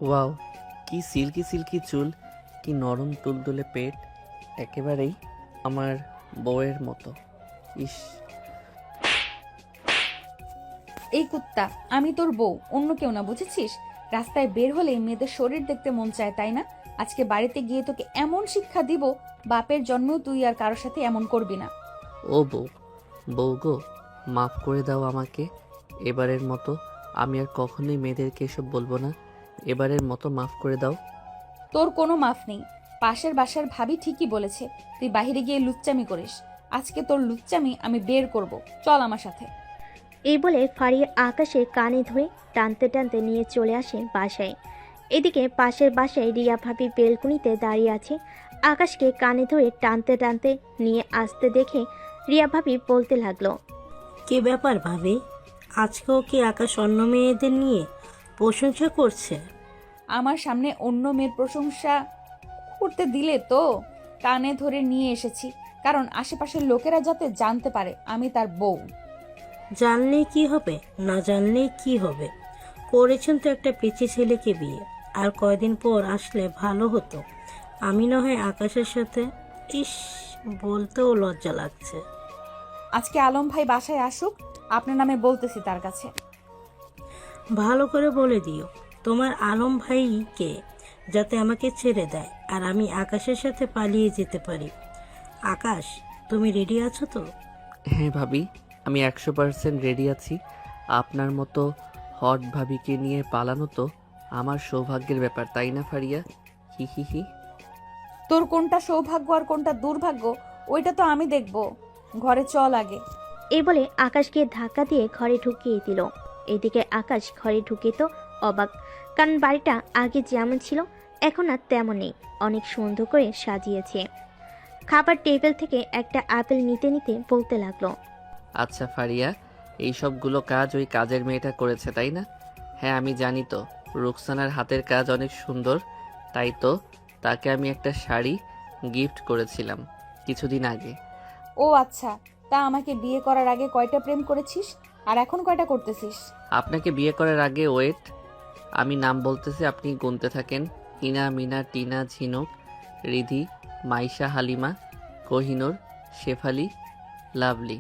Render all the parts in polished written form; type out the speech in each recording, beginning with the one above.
Wow, কি silky silky চুল, কি নরম তুলতুলে পেট, একেবারেই আমার বউয়ের মতো। ইস। এই কুত্তা, আমি তোর বউ, অন্য কেউ না, বুঝেছিস? রাস্তায় বের হলেই মেয়েদের শরীর দেখতে মন চায়, তাই না? আজকে বাড়িতে গিয়ে তোকে এমন শিক্ষা দিব, বাপের জন্মেও তুই আর কারোর সাথে এমন করবি না। ও বউ, বউ গো, মাফ করে দাও আমাকে। এবারের মতো আমি আর কখনোই মেয়েদেরকে এসব বলবো না। এবারের মতো মাফ করে দাও। তোর কোনো মাফ নেই। পাশের বাসার ভাবি ঠিকই বলেছে, তুই বাইরে গিয়ে লুচ্চামি করিস। আজকে তোর লুচ্চামি আমি বের করব। চল আমার সাথে। এই বলে ফারিয়া আকাশে কানে ধরে টানতে টানতে নিয়ে চলে আসে বাসায়। এদিকে পাশের বাসায় রিয়া ভাবি বেলকুনিতে দাঁড়িয়ে আছে। আকাশকে কানে ধরে টানতে টানতে নিয়ে আসতে দেখে রিয়া ভাবি বলতে লাগলো, কি ব্যাপার ভাবি? আজকেও কি আকাশ অন্য মেয়েদের নিয়ে প্রশংসা করছে? আমার সামনে অন্য মেয়ের প্রশংসা করতে দিলে তো কানে ধরে নিয়ে এসেছি, কারণ আশেপাশের লোকেরা যাতে জানতে পারে আমি তার বউ। জানলে কি হবে, না জানলে কি হবে? করেছেন তো একটা পিচি ছেলেকে বিয়ে। আর কয়দিন পর আসলে ভালো হতো। আমি না হয় আকাশের সাথে। ইস, বলতেও লজ্জা লাগছে। আজকে আলম ভাই বাসায় আসুক, আপনার নামে বলতেছি তার কাছে। ভালো করে বলে দিও তোমার আলম ভাইকে, যাতে আমাকে ছেড়ে দেয় আর আমি আকাশের সাথে পালিয়ে যেতে পারি। আকাশ, তুমি রেডি আছো তো? হ্যাঁ ভাবি, আমি 100% রেডি আছি। আপনার মতো হট ভাবিকে নিয়ে পালানো তো আমার সৌভাগ্যের ব্যাপার, তাই না ফারিয়া? হি হি হি। তোর কোনটা সৌভাগ্য আর কোনটা দুর্ভাগ্য ওইটা তো আমি দেখব। ঘরে চল আগে। এই বলে আকাশকে ধাক্কা দিয়ে ঘরে ঢুকিয়ে দিল। এদিকে আকাশ ঘরে ঢুকে তো অবাক, কারণ বাড়িটা আগে যেমন ছিল এখন আর তেমন নেই, অনেক সুন্দর করে সাজিয়েছে। খাবার টেবিল থেকে একটা আপেল নিতে নিতে বলতে লাগলো, আচ্ছা ফারিয়া, এই সবগুলো কাজ ওই কাজের মেয়েটা করেছে, তাই না? হ্যাঁ আমি জানি তো, রুকসানার হাতের কাজ অনেক সুন্দর, তাই তো তাকে আমি একটা শাড়ি গিফট করেছিলাম কিছুদিন আগে। ও আচ্ছা, তা আমাকে বিয়ে করার আগে কয়টা প্রেম করেছিস আর এখন কয়টা করতেছিস? আপনাকে বিয়ে করার আগে, ওয়েট, আমি নাম বলতেছি, আপনি গুনতে থাকেন। হিনা, মিনা, টিনা, ঝিনুক, রিধি, মাইশা, হালিমা, কোহিনুর, শেফালি, লাভলি।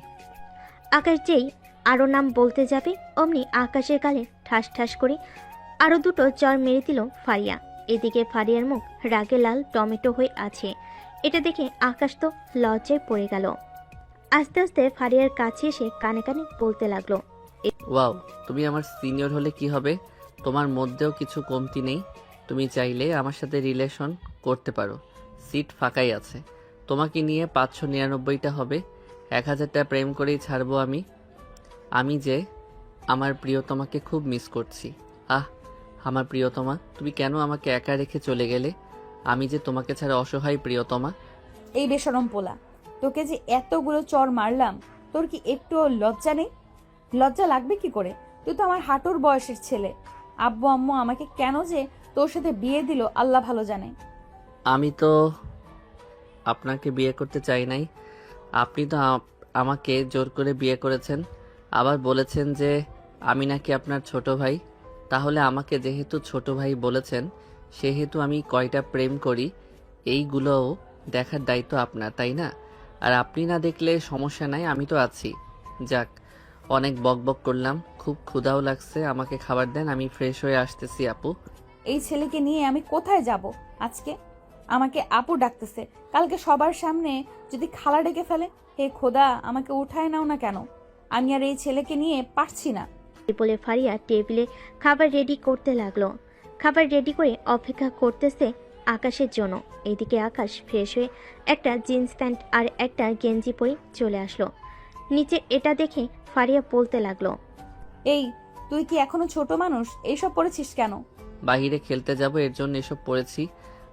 আকাশ যেই আরও নাম বলতে যাবে অমনি আকাশের গালে ঠাস ঠাস করে আরও দুটো চর মেরে দিল ফারিয়া। এদিকে ফারিয়ার মুখ রাগে লাল টমেটো হয়ে আছে। এটা দেখে আকাশ তো লজ্জায় পড়ে গেল। আস্তে আস্তে ফারিয়ার কাছে এসে কানে কানে বলতে লাগলো, ওয়াও, তুমি আমার সিনিয়র হলে কি হবে? তোমার মধ্যেও কিছু কমতি নেই। তুমি চাইলে আমার সাথে রিলেশন করতে পারো, সিট ফাঁকাই আছে। তোমাকে নিয়ে 599টা হবে, 1000টা প্রেম করেই ছাড়বো আমি। আমি যে আমার প্রিয়তমাকে খুব মিস করছি। আহ, আমার প্রিয়তমা, তুমি কেন আমাকে একা রেখে চলে গেলে? আমি যে তোমাকে ছাড়া অসহায় প্রিয়তমা। এই বেশরম পোলা, তোকে যে এতগুলো চর মারলাম, তোর কি একটুও লজ্জা নেই? লজ্জা লাগবে কি করে? তুই তো আমার হাঁটুর বয়সের ছেলে। আব্বু আম্মু আমাকে কেন যে তোর সাথে বিয়ে দিল আল্লাহ ভালো জানে। আমি তো আপনাকে বিয়ে করতে চাই নাই। আপনি তো আমাকে জোর করে বিয়ে করেছেন, আবার বলেছেন যে আমি নাকি আপনার ছোট ভাই। তাহলে আমাকে যেহেতু ছোট ভাই বলেছেন, সেহেতু আমি কয়টা প্রেম করি এইগুলোও দেখার দায়িত্ব আপনার, তাই না? আর আপনি না দেখলে সমস্যা নাই, আমি তো আছি। যাক, অনেক বকবক করলাম, খুব ক্ষুধাও লাগছে, আমাকে খাবার দেন, আমি ফ্রেশ হয়ে আসতেছি আপু। এই ছেলেকে নিয়ে আমি কোথায় যাব আজকে? আমাকে আপু ডাকতেছে, কালকে সবার সামনে যদি খালা ডেকে ফেলে। হে খোদা, আমাকে উঠায় নাও না কেন? আমি আর এই ছেলেকে নিয়ে পারছি না। বলে ফারিয়া টেবিলে খাবার রেডি করতে লাগলো। খাবার রেডি করে অপেক্ষা করতেছে আকাশের জন্য। এদিকে আকাশ ফ্রেশ হয়ে একটা জিন্স প্যান্ট আর একটা গেঞ্জি পরে চলে আসলো নিচে। এটা দেখে ফারিয়া বলতে লাগলো, এই, তুই কি এখনো ছোট মানুষ? এইসব পড়েছিস কেন? বাহিরে খেলতে যাব, এর জন্য এসব পড়েছি।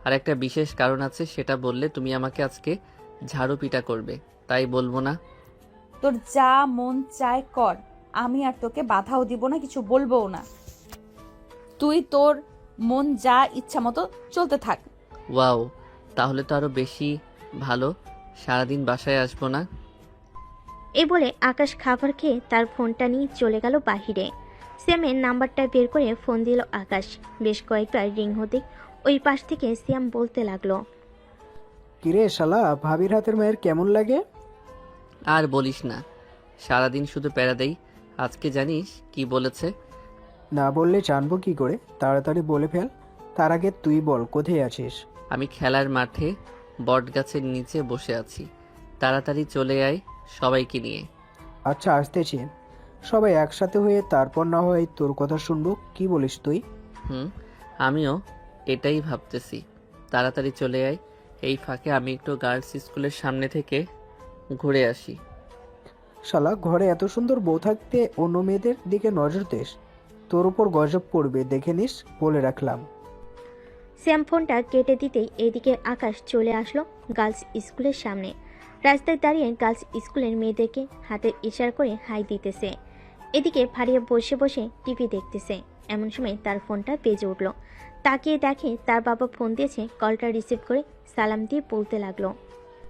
আর একটা বিশেষ কারণ আছে, সেটা বললে তুমি আমাকে আজকে ঝাড়ু পিটা করবে, তাই বলবো না। তোর যা মন চায় কর, আমি আর তোকে বাধাও দিব না, কিছু বলবোও না। তুই তোর মন যা ইচ্ছা মতো চলতে থাক। ওয়াও, তাহলে তো আরো বেশি ভালো, সারাদিন বাসায় আসবো না। এই বলে আকাশ খাবার খেয়ে তার ফোনটা নিয়ে চলে গেল বাহিরে। সিয়ামের নাম্বারটা বের করে ফোন দিল আকাশ। বেশ কয়েকবার রিং হতে ওই পাশ থেকে সিয়াম বলতে লাগলো, কিরে শালা, ভাবির হাতের মায়ের কেমন লাগে? আর বলিস না, সারাদিন শুধু প্যারা দেই। আজকে জানিস কি বলেছে? না বললে জানবো কি করে? তাড়াতাড়ি বলে ফেল। তার আগে তুই বল, কোথায় আছিস? আমি খেলার মাঠে বট গাছের নিচে বসে আছি, তাড়াতাড়ি চলে আয় সবাইকে নিয়ে। আচ্ছা, আসতেছি। সবাই একসাথে হয়ে তারপর না হয় তোর কথা শুনবো। কি বলিস তুই? আমিও এটাই ভাবতেছি, তাড়াতাড়ি চলে আয়। এই ফাঁকে আমি একটু গার্লস স্কুলের সামনে থেকে ঘুরে আসি। শালা, ঘরে এত সুন্দর বউ থাকতে অন্য মেয়েদের দিকে নজর দিস, তোর উপর গজব পড়বে, দেখে নিস, বলে রাখলাম। সিয়াম ফোনটা কেটে দিতেই এদিকে আকাশ চলে আসলো গার্লস স্কুলের সামনে। রাস্তায় দাঁড়িয়ে গার্লস স্কুলের মেয়েদেরকে হাতের ইশারা করে হাই দিতেছে। এদিকে ফারিয়া বসে বসে টিভি দেখতেছে। এমন সময় তার ফোনটা বেজে উঠল। তাকিয়ে দেখে তার বাবা ফোন দিয়েছে। কলটা রিসিভ করে সালাম দিয়ে বলতে লাগলো,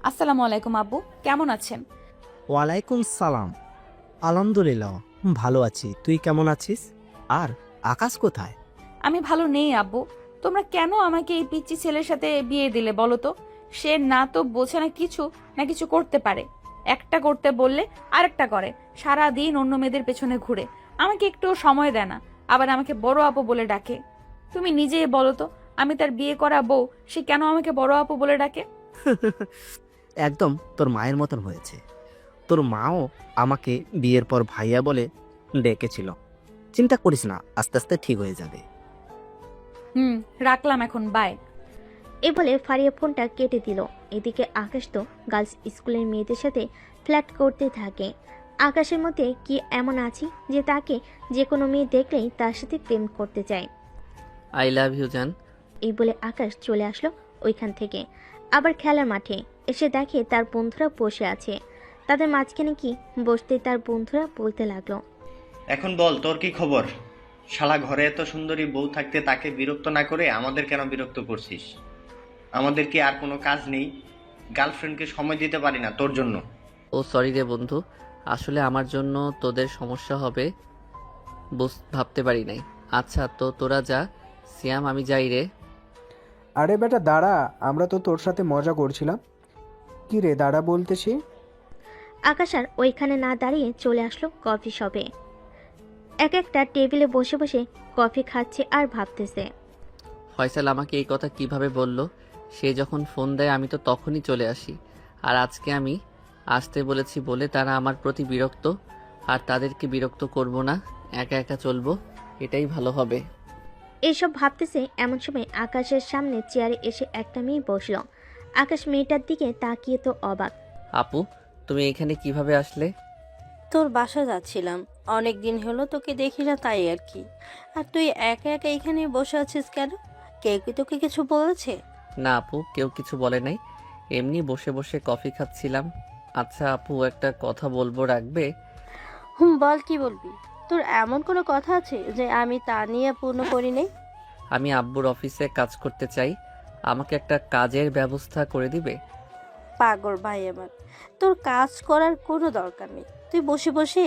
আসসালামু আলাইকুম আব্বু, কেমন আছেন? ওয়ালাইকুম সালাম। আলহামদুলিল্লাহ ভালো আছি, তুই কেমন আছিস? আর আকাশ কোথায়? আমি ভালো নেই আব্বু। তোমরা কেন আমাকে এই পিচ্চি ছেলের সাথে বিয়ে দিলে বলো তো? সে না তো বোঝে না কিছু, না কিছু করতে পারে। একটা করতে বললে আরেকটা করে, সারা দিন অন্য মেয়েদের পেছনে ঘুরে, আমাকে একটু সময় দেয় না, আবার আমাকে বড় আপু বলে ডাকে। তুমি নিজেই বলো তো, আমি তার বিয়ে করা বউ, সে কেন আমাকে বড় আপু বলে ডাকে? একদম তোর মায়ের মতন হয়েছে। তোর মাও আমাকে বিয়ের পর ভাইয়া বলে ডেকেছিল। চিন্তা করিস না, আস্তে আস্তে ঠিক হয়ে যাবে। রাখলাম এখন, বাই। এ বলে ফারিয়া ফোনটা কেটে দিল। এদিকে আকাশ তো গার্লস স্কুলের মেয়েদের সাথে ফ্ল্যাট করতে থাকে। আকাশের মধ্যে কি এমন আছে যে তাকে যে কোনো মেয়ে দেখলেই তার সাথে প্রেম করতে চায়। আই লাভ ইউ জান। এই বলে আকাশ চলে আসলো ওইখান থেকে। আবার খেলার মাঠে এসে দেখে তার বন্ধুরা বসে আছে। তাদের মাঝখানে কি বসতে তার বন্ধুরা বলতে লাগলো, এখন বল, তোর কি খবর? শালা, ঘরে এত সুন্দরী বউ থাকতে তাকে বিরক্ত না করে আমাদের কেন বিরক্ত করছিস? আমাদের কি আর কোনো কাজ নেই? গার্লফ্রেন্ডকে সময় দিতে পারি না তোর জন্য? ও সরি রে বন্ধু, আসলে আমার জন্য তোদের সমস্যা হবে ভাবতে পারি নাই। আচ্ছা তো তোরা যা, সিয়াম আমি যাই রে। আরে বেটা দাঁড়া, আমরা তো তোর সাথে মজা করছিলাম। কি রে দাঁড়া বলতেছি? আকাশ আর ওইখানে না দাঁড়িয়ে চলে আসলো কফি শপে। এক একটা টেবিলে বসে বসে কফি খাচ্ছে আর ভাবতেছে। ফয়সাল আমাকে এই কথা কিভাবে বলল? সে যখন ফোন দেয় আমি তো তখনই চলে আসি, আর আজকে আমি আসতে বলেছি বলে তারা আমার প্রতি বিরক্ত, আর তাদেরকে বিরক্ত করব না, একা একা চলবো, এটাই ভালো হবে। এইসব ভাবতেছে এমন সময় আকাশের সামনে চেয়ারে এসে একটা মেয়ে বসলো। আকাশ মেয়েটার দিকে তাকিয়ে তো অবাক। আপু তুমি এখানে কিভাবে আসলে? তোর বাসা যাচ্ছিলাম, অনেক দিন হলো তোকে দেখি না, তাই আর কি। আর তুই একা একা এখানে বসে আছিস কেন? কেউ কি তোকে কিছু বলেছে? না আপু, কেউ কিছু বলে নাই, এমনি বসে বসে কফি খাচ্ছিলাম। আচ্ছা আপু, একটা কথা বলবো, রাখবে? বল, কি বলবি? তোর এমন কোনো কথা আছে যে আমি তা নিয়ে পূর্ণ করি নেই? আমি আব্বুর অফিসে কাজ করতে চাই, আমাকে একটা কাজের ব্যবস্থা করে দিবে? পাগল ভাই আমার, তোর কাজ করার কোনো দরকার নেই। তুই বসে বসে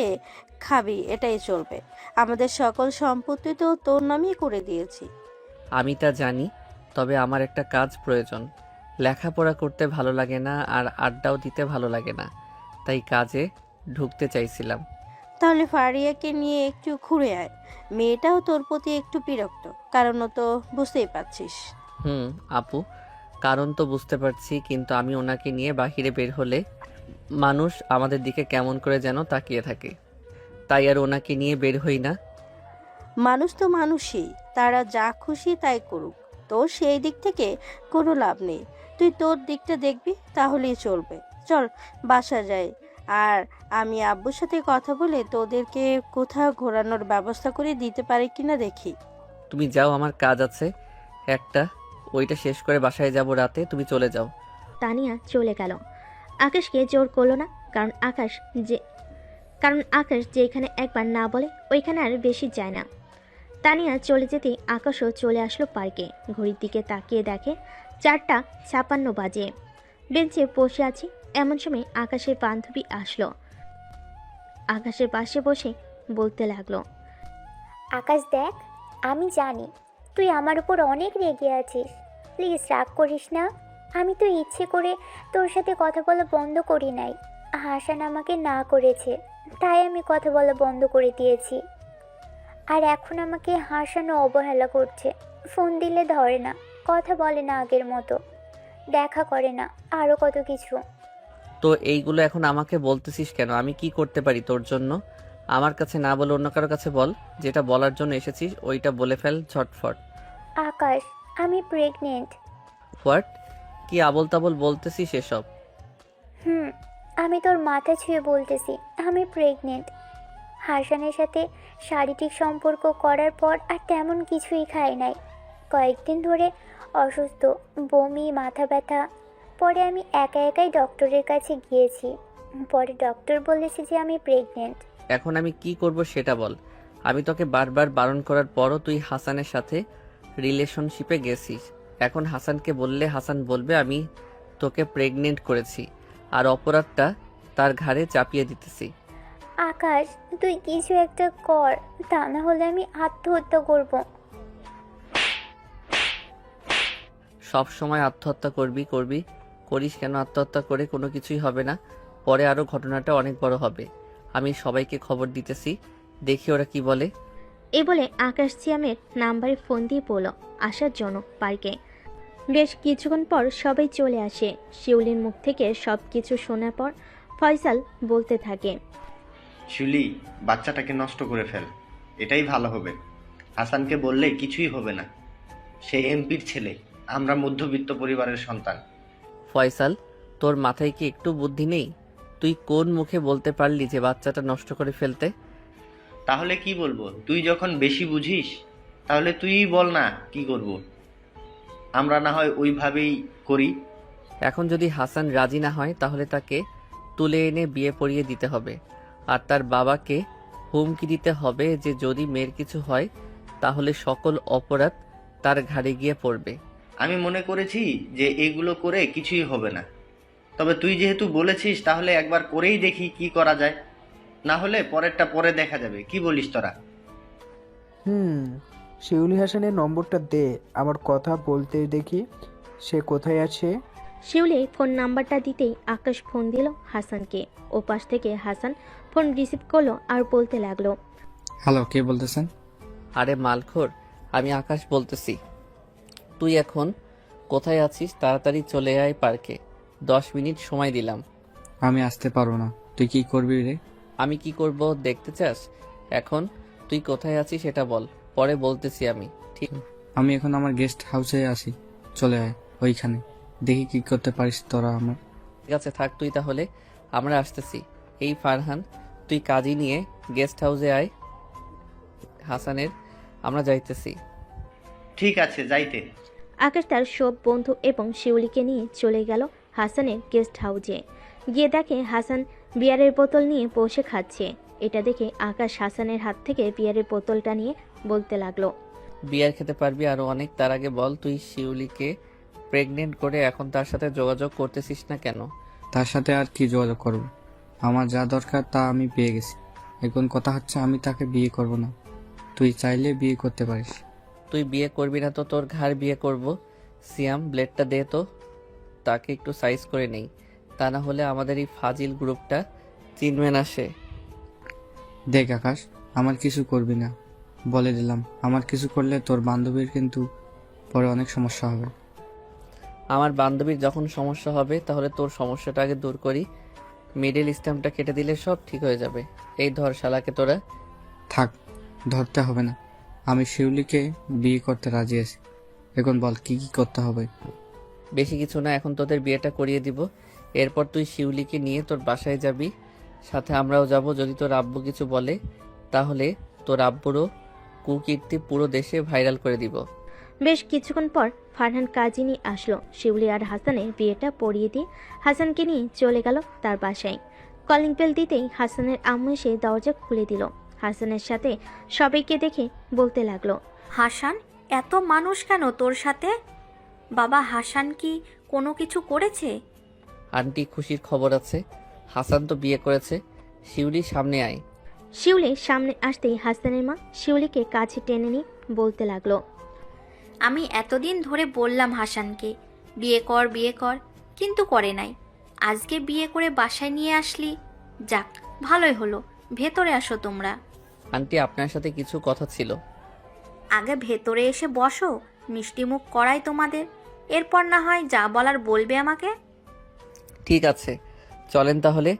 খাবি, এটাই চলবে। আমাদের সকল সম্পত্তি তো তোর নামই করে দিয়েছি। আমি তা জানি, তবে আমার একটা কাজ প্রয়োজন। লেখাপড়া করতে ভালো লাগে না, আর আড্ডাও দিতে ভালো লাগে না, তাই কাজে ঢুকতে চাইছিলাম। তাহলে ফারিয়াকে নিয়ে একটু ঘুরে আয়। মেয়েটাও তোর প্রতি একটু বিরক্ত, কারণ ও তো বুঝতেই পারছিস। আপু, কারণ তো বুঝতে পারছি, কিন্তু আমি ওনাকে নিয়ে বাহিরে বের হলে মানুষ আমাদের দিকে কেমন করে যেন তাকিয়ে থাকে, তাই আর ওনাকে নিয়ে বের হই না। মানুষ তো মানুষই, তারা যা খুশি তাই করুক, তোর সেই দিক থেকে কোনো লাভ নেই। তুই তোর দিকটা দেখবি, তাহলেই চলবে। চল বাসা যাই, আর আমি আব্বুর সাথে কথা বলে তোদেরকে কোথাও ঘোরানোর ব্যবস্থা করে দিতে পারি কিনা দেখি। তুমি যাও, আমার কাজ আছে একটা, ওইটা শেষ করে বাসায় যাব রাতে, তুমি চলে যাও। তানিয়া চলে গেল। আকাশকে জোর করলো না, কারণ আকাশ যেখানে একবার না বলে ওইখানে আর বেশি যায় না। তানিয়া চলে যেতেই আকাশও চলে আসলো পার্কে। ঘড়ির দিকে তাকিয়ে দেখে 4:56 বাজে। বেঞ্চে বসে আছি, এমন সময় আকাশের বান্ধবী আসলো। আকাশের পাশে বসে বলতে লাগলো, আকাশ দেখ, আমি জানি তুই আমার উপর অনেক রেগে আছিস। প্লিজ রাগ করিস না। আমি তো ইচ্ছে করে তোর সাথে কথা বলা বন্ধ করি নাই। হাসান আমাকে না করেছে, তাই আমি কথা বলা বন্ধ করে দিয়েছি। আর এখন আমাকে হাসানও অবহেলা করছে। ফোন দিলে ধরে না, কথা বলে না আগের মতো, দেখা করে না, আরও কত কিছু। তো এইগুলো এখন আমাকে বলতেছিস কেন? আমি কি করতে পারি তোর জন্য? আমার কাছে না বলে অন্য কারো কাছে বল। যেটা বলার জন্য এসেছিস ওইটা বলে ফেল ঝটফট। আকাশ, আমি প্রেগনেন্ট। হোয়াট? কি আবল তাবল বলতেছিস এসব? আমি তোর মাথা ছুঁয়ে বলতেছি, আমি প্রেগনেন্ট। হাসানের সাথে শারীরিক সম্পর্ক করার পর আর তেমন কিছুই খাই নাই। কয়েকদিন ধরে অসুস্থ, বমি, মাথা ব্যথা। পরে আমি একা একাই ডক্টরের কাছে গিয়েছি। পরে ডক্টর বলেছে যে আমি প্রেগনেন্ট। এখন আমি কি করব সেটা বল। আমি তোকে বারবার বারণ করার পরও তুই হাসানের সাথে রিলেশনশিপে গেছিস। এখন হাসানকে বললে হাসান বলবে আমি তোকে প্রেগনেন্ট করেছি, আর অপরাধটা তার ঘাড়ে চাপিয়ে দিতেছি। আকাশ, তুই কিছু একটা কর, তা না হলে আমি আত্মহত্যা করব। সব সময় আত্মহত্যা করবি করিস কেন? আত্মহত্যা করে কোনো কিছুই হবে না। পরে আরও ঘটনাটা অনেক বড় হবে। আমি সবাইকে খবর দিতেছি, দেখি ওরা কি বলে। এ বলে আকাশ সিয়ামের নাম্বারে ফোন দিয়ে বলল আসার জন্য পার্কে। বেশ কিছুক্ষণ পর সবাই চলে আসে। শিউলির মুখ থেকে সব কিছু শোনার পর ফয়সাল বলতে থাকে, শিউলি, বাচ্চাটাকে নষ্ট করে ফেল, এটাই ভালো হবে। হাসানকে বললে কিছুই হবে না। সে এমপির ছেলে, আমরা মধ্যবিত্ত পরিবারের সন্তান। ফয়সাল, তোর মাথায় কি একটু বুদ্ধি নেই? তুই কোন মুখে বলতে পারলি যে বাচ্চাটা নষ্ট করে ফেলতে? তাহলে কি বলবো? তুই যখন বেশি বুঝিস তাহলে তুইই বল না কি করব। আমরা না হয় ওইভাবেই করি। এখন যদি হাসান রাজি না হয় তাহলে তাকে তুলে এনে বিয়ে পড়িয়ে দিতে হবে, আর তার বাবাকে হুমকি দিতে হবে যে যদি মেয়ের কিছু হয় তাহলে সকল অপরাধ তার ঘাড়ে গিয়ে পড়বে। আমি মনে করেছি যে এগুলো করে কিছুই হবে না, তবে তুই যেহেতু বলেছিস তাহলে একবার করেই দেখি কি করা যায়। না হলে পরেরটা পরে দেখা যাবে। কি বলিস তোরা? শিউলি হাসানের নম্বরটা দে, আমার কথা বলতে দেখি সে কোথায় আছে। শিউলি ফোন নাম্বারটা দিতেই আকাশ ফোন দিল হাসানকে। ও পাশ থেকে হাসান ফোন রিসিভ করলো আর বলতে লাগলো, হ্যালো, কে বলতেছেন? আরে মালখোর, আমি আকাশ বলতেছি। তুই এখন কোথায় আছিস? তাড়াতাড়ি চলে আয় পার্কে। 10 মিনিট সময় দিলাম। আমি আসতে পারবো না। তুই কি করবি রে? আমি কি করব দেখতে চাস? এখন তুই কোথায় আছিস সেটা বল, পরে বলতেছি আমি। ঠিক আমি এখন আমার গেস্ট হাউসে আছি, চলে আয় ওইখানে, দেখি কি করতে পারিস তোরা আমার। আছে, থাক তুই তাহলে, আমরা আসতেছি। এই ফারহান, তুই কাজী নিয়ে গেস্ট হাউসে আয় হাসানের, আমরা যাইতেছি। ঠিক আছে, যাইতে। আকাশ তার সব বন্ধু এবং শিউলিকে নিয়ে চলে গেল হাসানের গেস্ট হাউসে। গিয়ে দেখে হাসান বিয়ারের বোতল নিয়ে বসে খাচ্ছে। এটা দেখে আকাশ হাসানের হাত থেকে বিয়ারের বোতলটা নিয়ে বলতে লাগলো, বিয়ার খেতে পারবি আরো অনেক। তার আগে বল, তুই শিউলিকে প্রেগনেন্ট করে এখন তার সাথে যোগাযোগ করতেছিস না কেন? তার সাথে আর কি যোগাযোগ করব? আমার যা দরকার তা আমি পেয়ে গেছি। এখন কথা হচ্ছে আমি তাকে বিয়ে করব না। তুই চাইলে বিয়ে করতে পারিস। তুই বিয়ে করবি না তো তোর ঘাড় বিয়ে করব। সিয়াম, ব্লেডটা দে তো, তাকে একটু সাইজ করে নেই, তা না হলে আমাদের এই ফাজিল গ্রুপটা চিনবে না সে। দেখ আকাশ, আমার কিছু করবি না, বলে দিলাম। আমার কিছু করলে তোর বান্ধবীর কিন্তু পরে অনেক সমস্যা হবে। আমার বান্ধবীর যখন সমস্যা হবে তাহলে তোর সমস্যাটা আগে দূর করি। মিডল স্ট্যাম্পটা কেটে দিলে সব ঠিক হয়ে যাবে। এই ধর শালাকে তোরা। থাক, ধরতে হবে না। আমি শিউলিকে বিয়ে করতে রাজি আছি। এখন বল কি কি করতে হবে? বেশি কিছু না, এখন তোদের বিয়েটা করিয়ে দিব। এরপর তুই শিউলিকে নিয়ে তোর বাসায় যাবি, সাথে আমরাও যাব। যদি তোর আব্বু কিছু বলে তাহলে তোর আব্বুরও কুকীর্তি পুরো দেশে ভাইরাল করে দিব। বেশ কিছুক্ষণ পর ফারহান কাজী নিয়ে আসলো। শিউলি আর হাসানের বিয়েটা পড়িয়ে দিয়ে হাসানকে নিয়ে চলে গেল তার বাসায়। কলিং বেল দিতেই হাসানের আম্মু এসে দরজা খুলে দিল। হাসানের সাথে সবাইকে দেখে বলতে লাগলো, হাসান, এত মানুষ কেন তোর সাথে? বাবা হাসান কি কোনো কিছু করেছে? আন্টি, খুশির খবর আছে, হাসান তো বিয়ে করেছে। শিউলি, সামনে আয়। শিউলি সামনে আসতেই হাসানের মা শিউলিকে কাছে টেনে নিয়ে বলতে লাগলো, আমি এতদিন ধরে বললাম হাসানকে বিয়ে কর কিন্তু করে নাই। আজকে বিয়ে করে বাসায় নিয়ে আসলি, যাক ভালোই হলো। ভেতরে আসো তোমরা। আন্টি আপনার সাথে কিছু কথা ছিল। আগে ভেতরে এসে বসো, মিষ্টি মুখ করাই তোমাদের, এরপর না হয় যা বলার বলবে আমাকে। ঠিক আছে, চলেন তাহলে।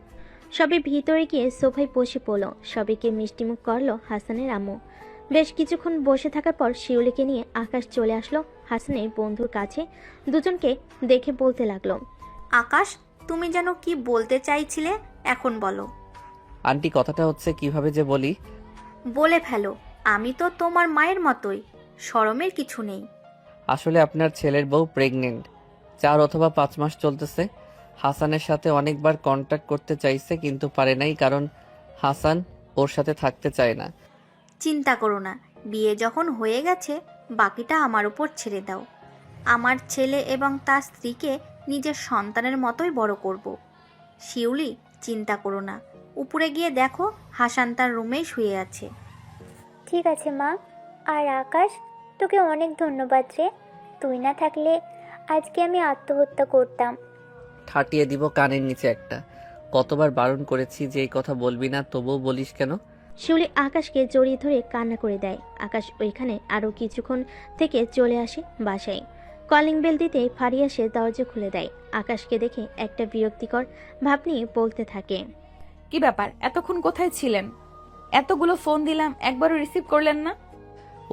সবে ভিতরে গিয়ে সোফায় বসে পড়ল। সবাইকে মিষ্টিমুখ করলো হাসানের আম্মু। বেশ কিছুক্ষণ বসে থাকার পর শিউলিকে নিয়ে আকাশ চলে আসলো হাসানের বন্ধুর কাছে। দুজনকে দেখে বলতে লাগলো, আকাশ, তুমি যেন কি বলতে চাইছিলে, এখন বলো। আন্টি কথাটা হচ্ছে কিভাবে যে বলি। বলে ফেলো, আমি তো তোমার মায়ের মতোই, শরমের কিছু নেই। আসলে আপনার ছেলের বউ প্রেগনেন্ট, 4 অথবা 5 মাস চলতেছে। হাসানের সাথে অনেকবার কন্ট্যাক্ট করতে চাইছে কিন্তু পারে নাই, কারণ হাসান ওর সাথে থাকতে চায় না। চিন্তা করো না, বিয়ে যখন হয়ে গেছে বাকিটা আমার উপর ছেড়ে দাও। আমার ছেলে এবং তার স্ত্রীকে নিজের সন্তানের মতোই বড় করব। শিউলি, চিন্তা করো না, উপরে গিয়ে দেখো হাসান তার রুমেই শুয়ে আছে। ঠিক আছে মা। আর আকাশ, তোকে অনেক ধন্যবাদ রে। তুই না থাকলে আজকে আমি আত্মহত্যা করতাম। ঠাটিয়ে দিব কানের নিচে একটা। কতবার বারণ করেছি যে এই কথা বলবি না, তবুও বলিস কেন? শিউলি আকাশকে জড়িয়ে ধরে কান্না করে দেয়। আকাশ ওইখানে আরও কিছুক্ষণ থেকে চলে আসে বাসায়। কলিং বেল দিতে ফারিয়া সে দরজা খুলে দেয়। আকাশকে দেখে একটা বিরক্তিকর ভাব নিয়ে বলতে থাকে, কি ব্যাপার, এতক্ষণ কোথায় ছিলেন? এতগুলো ফোন দিলাম, একবারও রিসিভ করলেন না?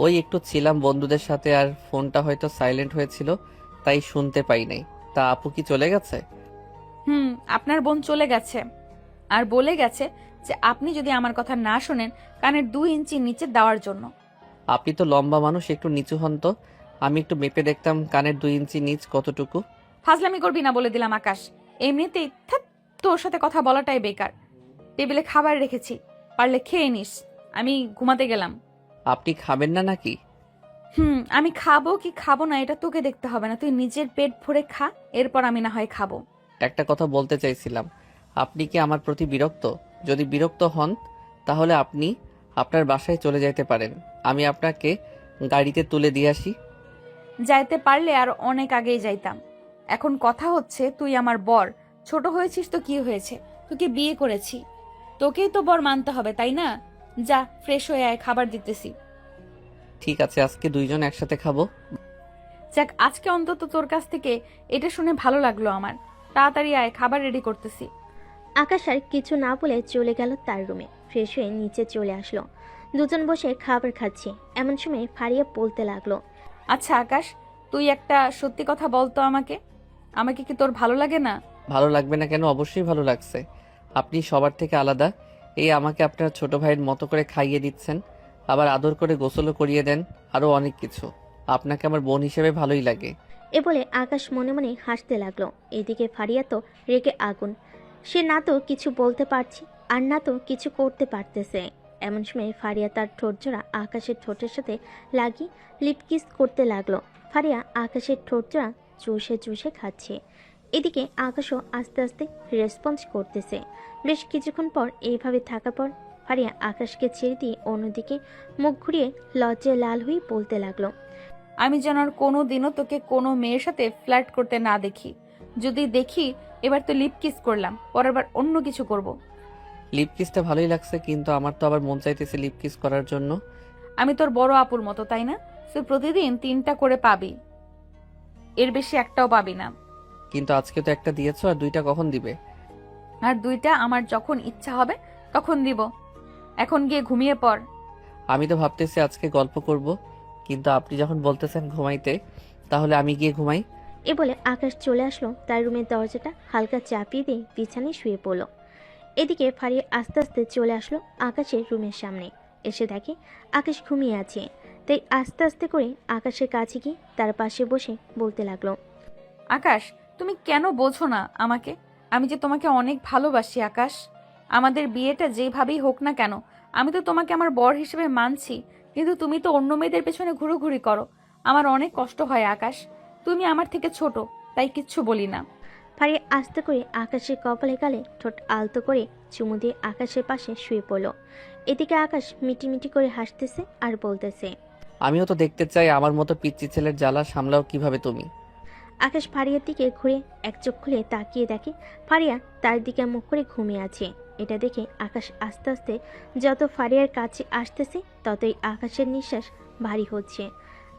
ওই একটু ছিলাম বন্ধুদের সাথে, আর ফোনটা হয়তো সাইলেন্ট হয়েছিল, তাই শুনতে পাই নাই। তা আপু কি চলে গেছে? আপনার বোন চলে গেছে, আর বলে গেছে যে আপনি যদি আমার কথা না শোনেন কানের 2 ইঞ্চি নিচে দেওয়ার জন্য। আপনি তো লম্বা মানুষ, একটু নিচু হন তো। আমি একটু মেপে দেখতাম কানের 2 ইঞ্চি নিচ কতটুকু। ফাজলামি করবি না বলে দিলাম আকাশ। এমনিতেই তোর সাথে কথা বলাটাই বেকার। টেবিলে খাবার রেখেছি, পারলে খেয়ে নিস। আমি ঘুমাতে গেলাম। আপনি খাবেন না নাকি? আমি খাবো কি খাবো না এটা তোকে দেখতে হবে না। তুই নিজের পেট ভরে খা, এরপর আমি না হয় খাবো। একটা কথা বলতে চাইছিলাম, আপনি কি আমার প্রতি বিরক্ত? যদি বিরক্ত হন তাহলে আপনি আপনার বাসায় চলে যেতে পারেন, আমি আপনাকে গাড়িতে তুলে দিয়ে আসি। যাইতে পারলে আর অনেক আগেই যাইতাম। এখন কথা হচ্ছে তুই আমার বর, ছোট হয়েছিস তো কি হয়েছে, তোকে বিয়ে করেছি, তোকেই তো বর মানতে হবে, তাই না? যা ফ্রেশ হয়ে আয়, খাবার দিতেছি। ঠিক আছে, আজকে 2 জন একসাথে খাবো। যাক, আজকে অন্তত তোর কাছ থেকে এটা শুনে ভালো লাগলো আমার। তাড়াতাড়ি আয়, খাবার রেডি করতেছি। আকাশ আর কিছু না বলে চলে গেল তার রুমে। ফ্রেশ হয়ে নিচে চলে আসলো। দুজন বসে খাবার খাচ্ছে। এমন সময় ফারিয়া বলতে লাগলো, আচ্ছা আকাশ, তুই একটা সত্যি কথা বলতো আমাকে। আমাকে কি তোর ভালো লাগে না? ভালো লাগবে না কেন? অবশ্যই ভালো লাগছে। আপনি সবার থেকে আলাদা। এই আমাকে আপনার ছোট ভাইয়ের মতো করে খাইয়ে দিচ্ছেন, আবার আদর করে গোসলও করিয়ে দেন, আরও অনেক কিছু। আপনাকে আমার বোন হিসেবে ভালোই লাগে। এ বলে আকাশ মনে মনে হাসতে লাগলো। এদিকে ফারিয়া তো রেগে আগুন। সে না তো কিছু বলতে পারছে আর না তো কিছু করতে পারতেছে। এমন সময় ফারিয়া তার ঠোঁটজোড়া আকাশের ঠোঁটের সাথে লাগিয়ে লিপকিস করতে লাগলো। ফারিয়া আকাশের ঠোঁটজোড়া চুষে চুষে খাচ্ছে। এদিকে আকাশও আস্তে আস্তে রেসপন্স করতেছে। বেশ কিছুক্ষণ পর এইভাবে থাকার পর ফারিয়া আকাশকে ছেড়ে দিয়ে অন্যদিকে মুখ ঘুরিয়ে লজ্জায় লাল হয়ে বলতে লাগলো, আমি যেন আর কোনোদিনও তোকে কোনো মেয়ের সাথে ফ্লার্ট করতে না দেখি। যদি দেখি, এবার তো লিপ কিস করলাম, পরের বার অন্য কিছু করব। লিপ কিসটা ভালোই লাগছে, কিন্তু আমার তো আবার মন চাইতেছে লিপ কিস করার জন্য। আমি তোর বড় আপুর মতো, তাই না? তুই প্রতিদিন 3টা করে পাবি, এর বেশি একটাও পাবি না। কিন্তু আজকে তো একটা দিয়েছো, আর 2টা কখন দিবে? আর 2টা আমার যখন ইচ্ছা হবে তখন দিব। এখন গিয়ে ঘুমিয়ে পড়। আমি তো ভাবতেছি আজকে গল্প করব, কিন্তু আপনি যখন বলতেছেন ঘুমাইতে, তাহলে আমি গিয়ে ঘুমাই। এ বলে আকাশ চলে আসলো। তার রুমের দরজাটা হালকা চাপিয়ে দিয়ে বিছানায় শুয়ে পড়ল। এদিকে ফারিয়া আস্তে আস্তে চলে আসলো আকাশের রুমের সামনে। এসে দেখে আকাশ ঘুমিয়ে আছে। তাই আস্তে আস্তে করে আকাশের কাছে গিয়ে তার পাশে বসে বলতে লাগলো, আকাশ, তুমি কেন বোঝো না আমাকে? আমি যে তোমাকে অনেক ভালোবাসি আকাশ। আমাদের বিয়েটা যেভাবেই হোক না কেন, আমি তো তোমাকে আমার বর হিসেবে মানছি, কিন্তু তুমি তো অন্য মেয়েদের পেছনে ঘুরোঘুরি করো। আমার অনেক কষ্ট হয় আকাশ। তুমি আমার থেকে ছোট, তাই কিচ্ছু বলি না। ফারিয়া আস্তে করে আকাশের কপালে গালে ঠোঁট আলতো করে চুমু দিয়ে আকাশের পাশে শুয়ে পড়ল। এদিকে আকাশ মিটিমিটি করে হাসতেছে আর বলতেছে, আমিও তো দেখতে চাই আমার মতো পিচ্চি ছেলের জ্বালা সামলাও কিভাবে তুমি। আকাশ ফারিয়ার দিকে ঘুরে এক চোখ খুলে তাকিয়ে দেখে ফারিয়া তার দিকে মুখ করে ঘুমিয়ে আছে। এটা দেখে আকাশ আস্তে আস্তে যত ফারিয়ার কাছে আসতেছে ততই আকাশের নিঃশ্বাস ভারী হচ্ছে।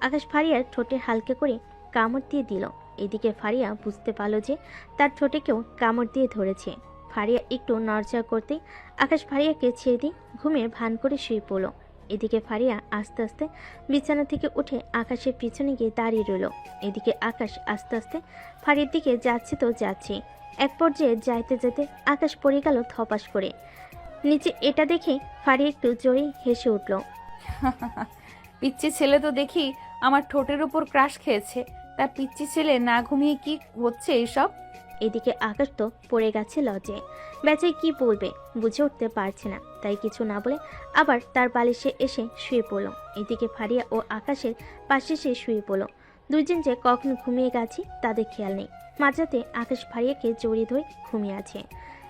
আকাশ ফারিয়ার ঠোঁটে হালকা করে কামড় দিয়ে দিল। এদিকে ফারিয়া বুঝতে পারল যে তার ঠোঁটে কেউ কামড় দিয়ে ধরেছে। ফারিয়া একটু নড়চড় করতেই আকাশ ফারিয়াকে ছেড়ে দিয়ে ঘুমের ভান করে শুয়ে পড়ল। এদিকে ফারিয়া আস্তে আস্তে বিছানা থেকে উঠে আকাশের পিছনে গিয়ে দাঁড়িয়ে রইল। এদিকে আকাশ আস্তে আস্তে ফারিয়ার দিকে যাচ্ছে তো যাচ্ছে। এক পর্যায়ে যাইতে যেতে আকাশ পড়ে গেল ধপাস করে নিচে। এটা দেখে ফারিয়া একটু জোরে হেসে উঠল। পিচ্চি ছেলে তো দেখি আমার ঠোঁটের উপর ক্রাশ খেয়েছে। তার পিচ্চি ছেলে না ঘুমিয়ে কি হচ্ছে এইসব? এদিকে আকাশ তো পড়ে গেছে লজ্জে। বেচাই কি বলবে বুঝে উঠতে পারছে না, তাই কিছু না বলে আবার তার বালিশে এসে শুয়ে পড়ল। এদিকে ফারিয়া ও আকাশের পাশে সে শুয়ে পড়ল। দুইজন যে কখন ঘুমিয়ে গেছে তাদের খেয়াল নেই। মাঝরাতে আকাশ ফারিয়াকে জড়িয়ে ধরে ঘুমিয়ে আছে।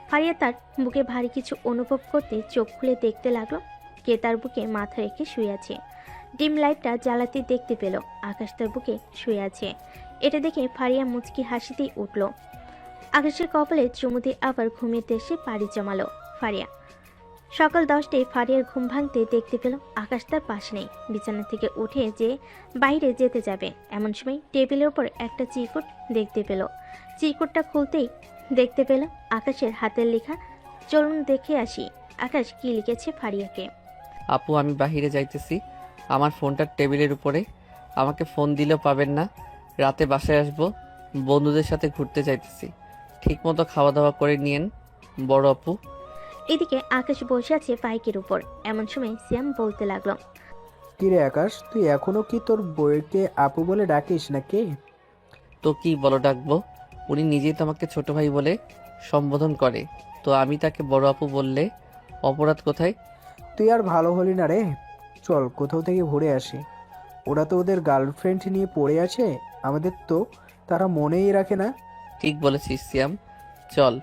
ফারিয়া তার বুকে ভারী কিছু অনুভব করতে চোখ খুলে দেখতে লাগলো কে তার বুকে মাথা রেখে শুয়ে আছে। ডিম লাইটটা জ্বালাতে দেখতে পেল আকাশ তার বুকে শুয়ে আছে। এটা দেখে ফারিয়া মুচকি হাসিতেই উঠল। আকাশের কপালে চুমু দিয়ে আবার ঘুমিয়ে এসে পাড়ি জমালো ফারিয়া। সকাল 10টায় ফারিয়ার ঘুম ভাঙতে দেখতে পেল আকাশ তার পাশ নেই। বিছানা থেকে উঠে যে বাইরে যেতে যাবে এমন সময় টেবিলের ওপর একটা চিরকুট দেখতে পেল। চিরকুটটা খুলতেই দেখতে পেল আকাশের হাতের লেখা। চলুন দেখে আসি আকাশ কি লিখেছে ফারিয়াকে। আপু আমি বাহিরে যাইতেছি, আমার ফোনটা টেবিলের উপরে, আমাকে ফোন দিলেও পাবেন না। রাতে বাসায় আসবো, বন্ধুদের সাথে ঘুরতে যাইতেছি, ঠিকমতো খাওয়া দাওয়া করে নিয়েন বড় আপু। এদিকে আকাশ বসে আছে বাইকের উপর। এমন সময় সিয়াম বলতে লাগলো, কিরে আকাশ, তুই এখনো কি তোর বউকে আপু বলে ডাকিস নাকি? তো কি বলো ডাকবো? উনি নিজেই তো আমাকে ছোট ভাই বলে সম্বোধন করে, তো আমি তাকে বড় আপু বললে অপরাধ কোথায়? তুই আর ভালো হলি না রে। চল কোথাও থেকে ঘুরে আসি। ওরা তো ওদের গার্লফ্রেন্ড নিয়ে পড়ে আছে, আমাদের তো তারা মনেই রাখে না। ঠিক বলেছিস সিয়াম, চল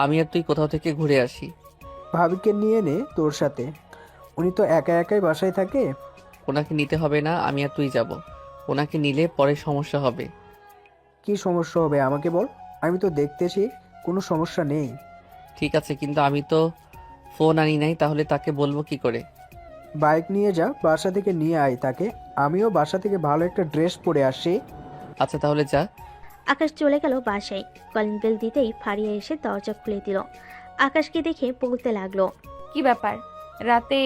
আমি আর তুই কোথাও থেকে ঘুরে আসি। ভাবিকে নিয়ে নে তোর সাথে, উনি তো একা একাই বাসায় থাকে। ওনাকে নিতে হবে না, আমি আর তুই যাব। ওনাকে নিলে পরে সমস্যা হবে। কি সমস্যা হবে আমাকে বল, আমি তো দেখতেছি কোনো সমস্যা নেই। ঠিক আছে, কিন্তু আমি তো ফোন আনি নাই, তাহলে তাকে বলবো কি করে? বাইক নিয়ে যা, বাসা থেকে নিয়ে আয় তাকে। আমিও বাসা থেকে ভালো একটা ড্রেস পরে আসি। আচ্ছা তাহলে যা। আকাশ চলে গেল বাসায়। কলিং বেল দিতেই ফারিয়া এসে দরজা খুলে দিল। আকাশকে দেখে বলতে লাগলো, কি ব্যাপার, রাতে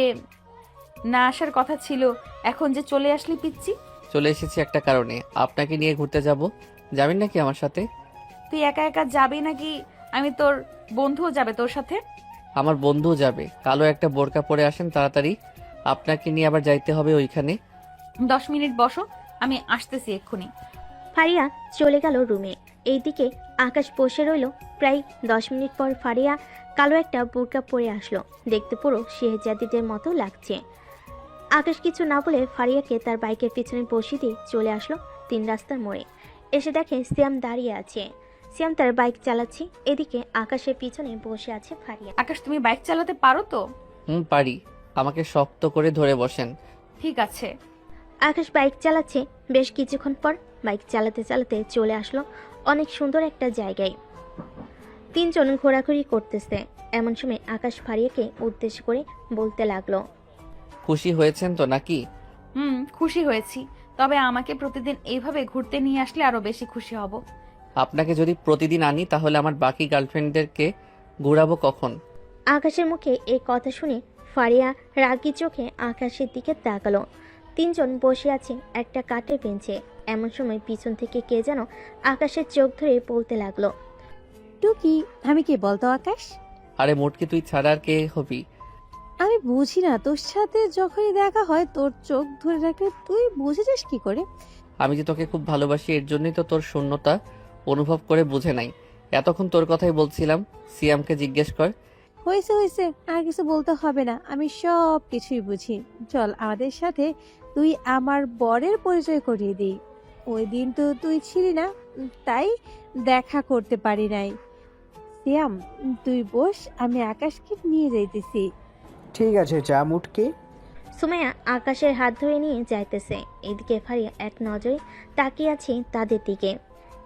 না আসার কথা ছিল, এখন যে চলে আসলি পিচ্চি? চলে এসেছি একটা কারণে, আপনাকে নিয়ে ঘুরতে যাব। যাবেন নাকি আমার সাথে? তুই একা একা যাবি নাকি আমি তোর বন্ধুও যাবে তোর সাথে? আমার বন্ধুও যাবে। কালো একটা বোরকা পরে আসেন তাড়াতাড়ি, আপনাকে নিয়ে আবার যাইতে হবে ওইখানে। 10 মিনিট বসো, আমি আসতেছি এক্ষুনি। ফারিয়া চলে গেল রুমে। এইদিকে আকাশ বসে রইল। প্রায় 10 মিনিট পর ফারিয়া কালো একটা বোরকা পরে আসলো। দেখতে পুরো শেহজাদিদের মতো লাগছে। আকাশ কিছু না বলে ফারিয়াকে তার বাইকের পিছনে বসিয়ে দিয়ে চলে আসলো 3 রাস্তার মোড়ে। এসে দেখে সিয়াম দাঁড়িয়ে আছে। সিয়াম তার বাইক চালাচ্ছে। এদিকে আকাশের পিছনে বসে আছে ফারিয়া। আকাশ তুমি বাইক চালাতে পারো তো? পারি, আমাকে শক্ত করে ধরে বসেন। ঠিক আছে। আকাশ বাইক চালাচ্ছে। বেশ কিছুক্ষণ পর বাইক চালাতে চালাতে চলে আসলো অনেক সুন্দর একটা জায়গায়। 3 জন ঘোরাঘুরি করতেছে। এমন সময় আকাশ ফারিয়াকে উদ্দেশ্য করে বলতে লাগলো, খুশি হয়েছেন তো নাকি? খুশি হয়েছি, তবে আমাকে প্রতিদিন এইভাবে ঘুরতে নিয়ে আসলে আরো বেশি খুশি হব। আপনাকে যদি প্রতিদিন আনি তাহলে আমার বাকি গার্লফ্রেন্ডদেরকে ঘুরাবো কখন? আকাশের মুখে এই কথা শুনে ফারিয়া রাগী চোখে আকাশের দিকে তাকালো। 3 জন বসে আছে একটা কাঠের বেঞ্চে। এমন সময় পিছন থেকে কে যেন আকাশের চোখ ধরে বলতে লাগলো, টুকি, আমি কে বলতো আকাশ? আরে মোটকে তুই ছাড়া আর কে হবি? আমি বুঝি না, তোর সাথে যখনই দেখা হয় তোর চোখ ধরে রাখলে তুই বুঝে যাস কি করে? আমি যে তোকে খুব ভালোবাসি এর জন্যই তো তোর শূন্যতা অনুভব করে বুঝে নাই। এতক্ষণ তোর কথাই বলছিলাম, সিয়ামকে জিজ্ঞেস কর। হয়েছে হয়েছে, আর কিছু বলতে হবে না, আমি সব কিছুই বুঝি। চল আমাদের সাথে তুই আমার বরের পরিচয় করিয়ে দিই। ওই দিন তো তুই ছিলি না, তাই দেখা করতে পারি নাই। সিয়াম, তুই বস, আমি আকাশকে নিয়ে যাইতেছি। ঠিক আছে, চা মুটকি। সুমাইয়া আকাশের হাত ধরে নিয়ে যাইতেছে। এদিকে ফারিয়া এক নজরে তাকিয়ে আছে তাদের দিকে।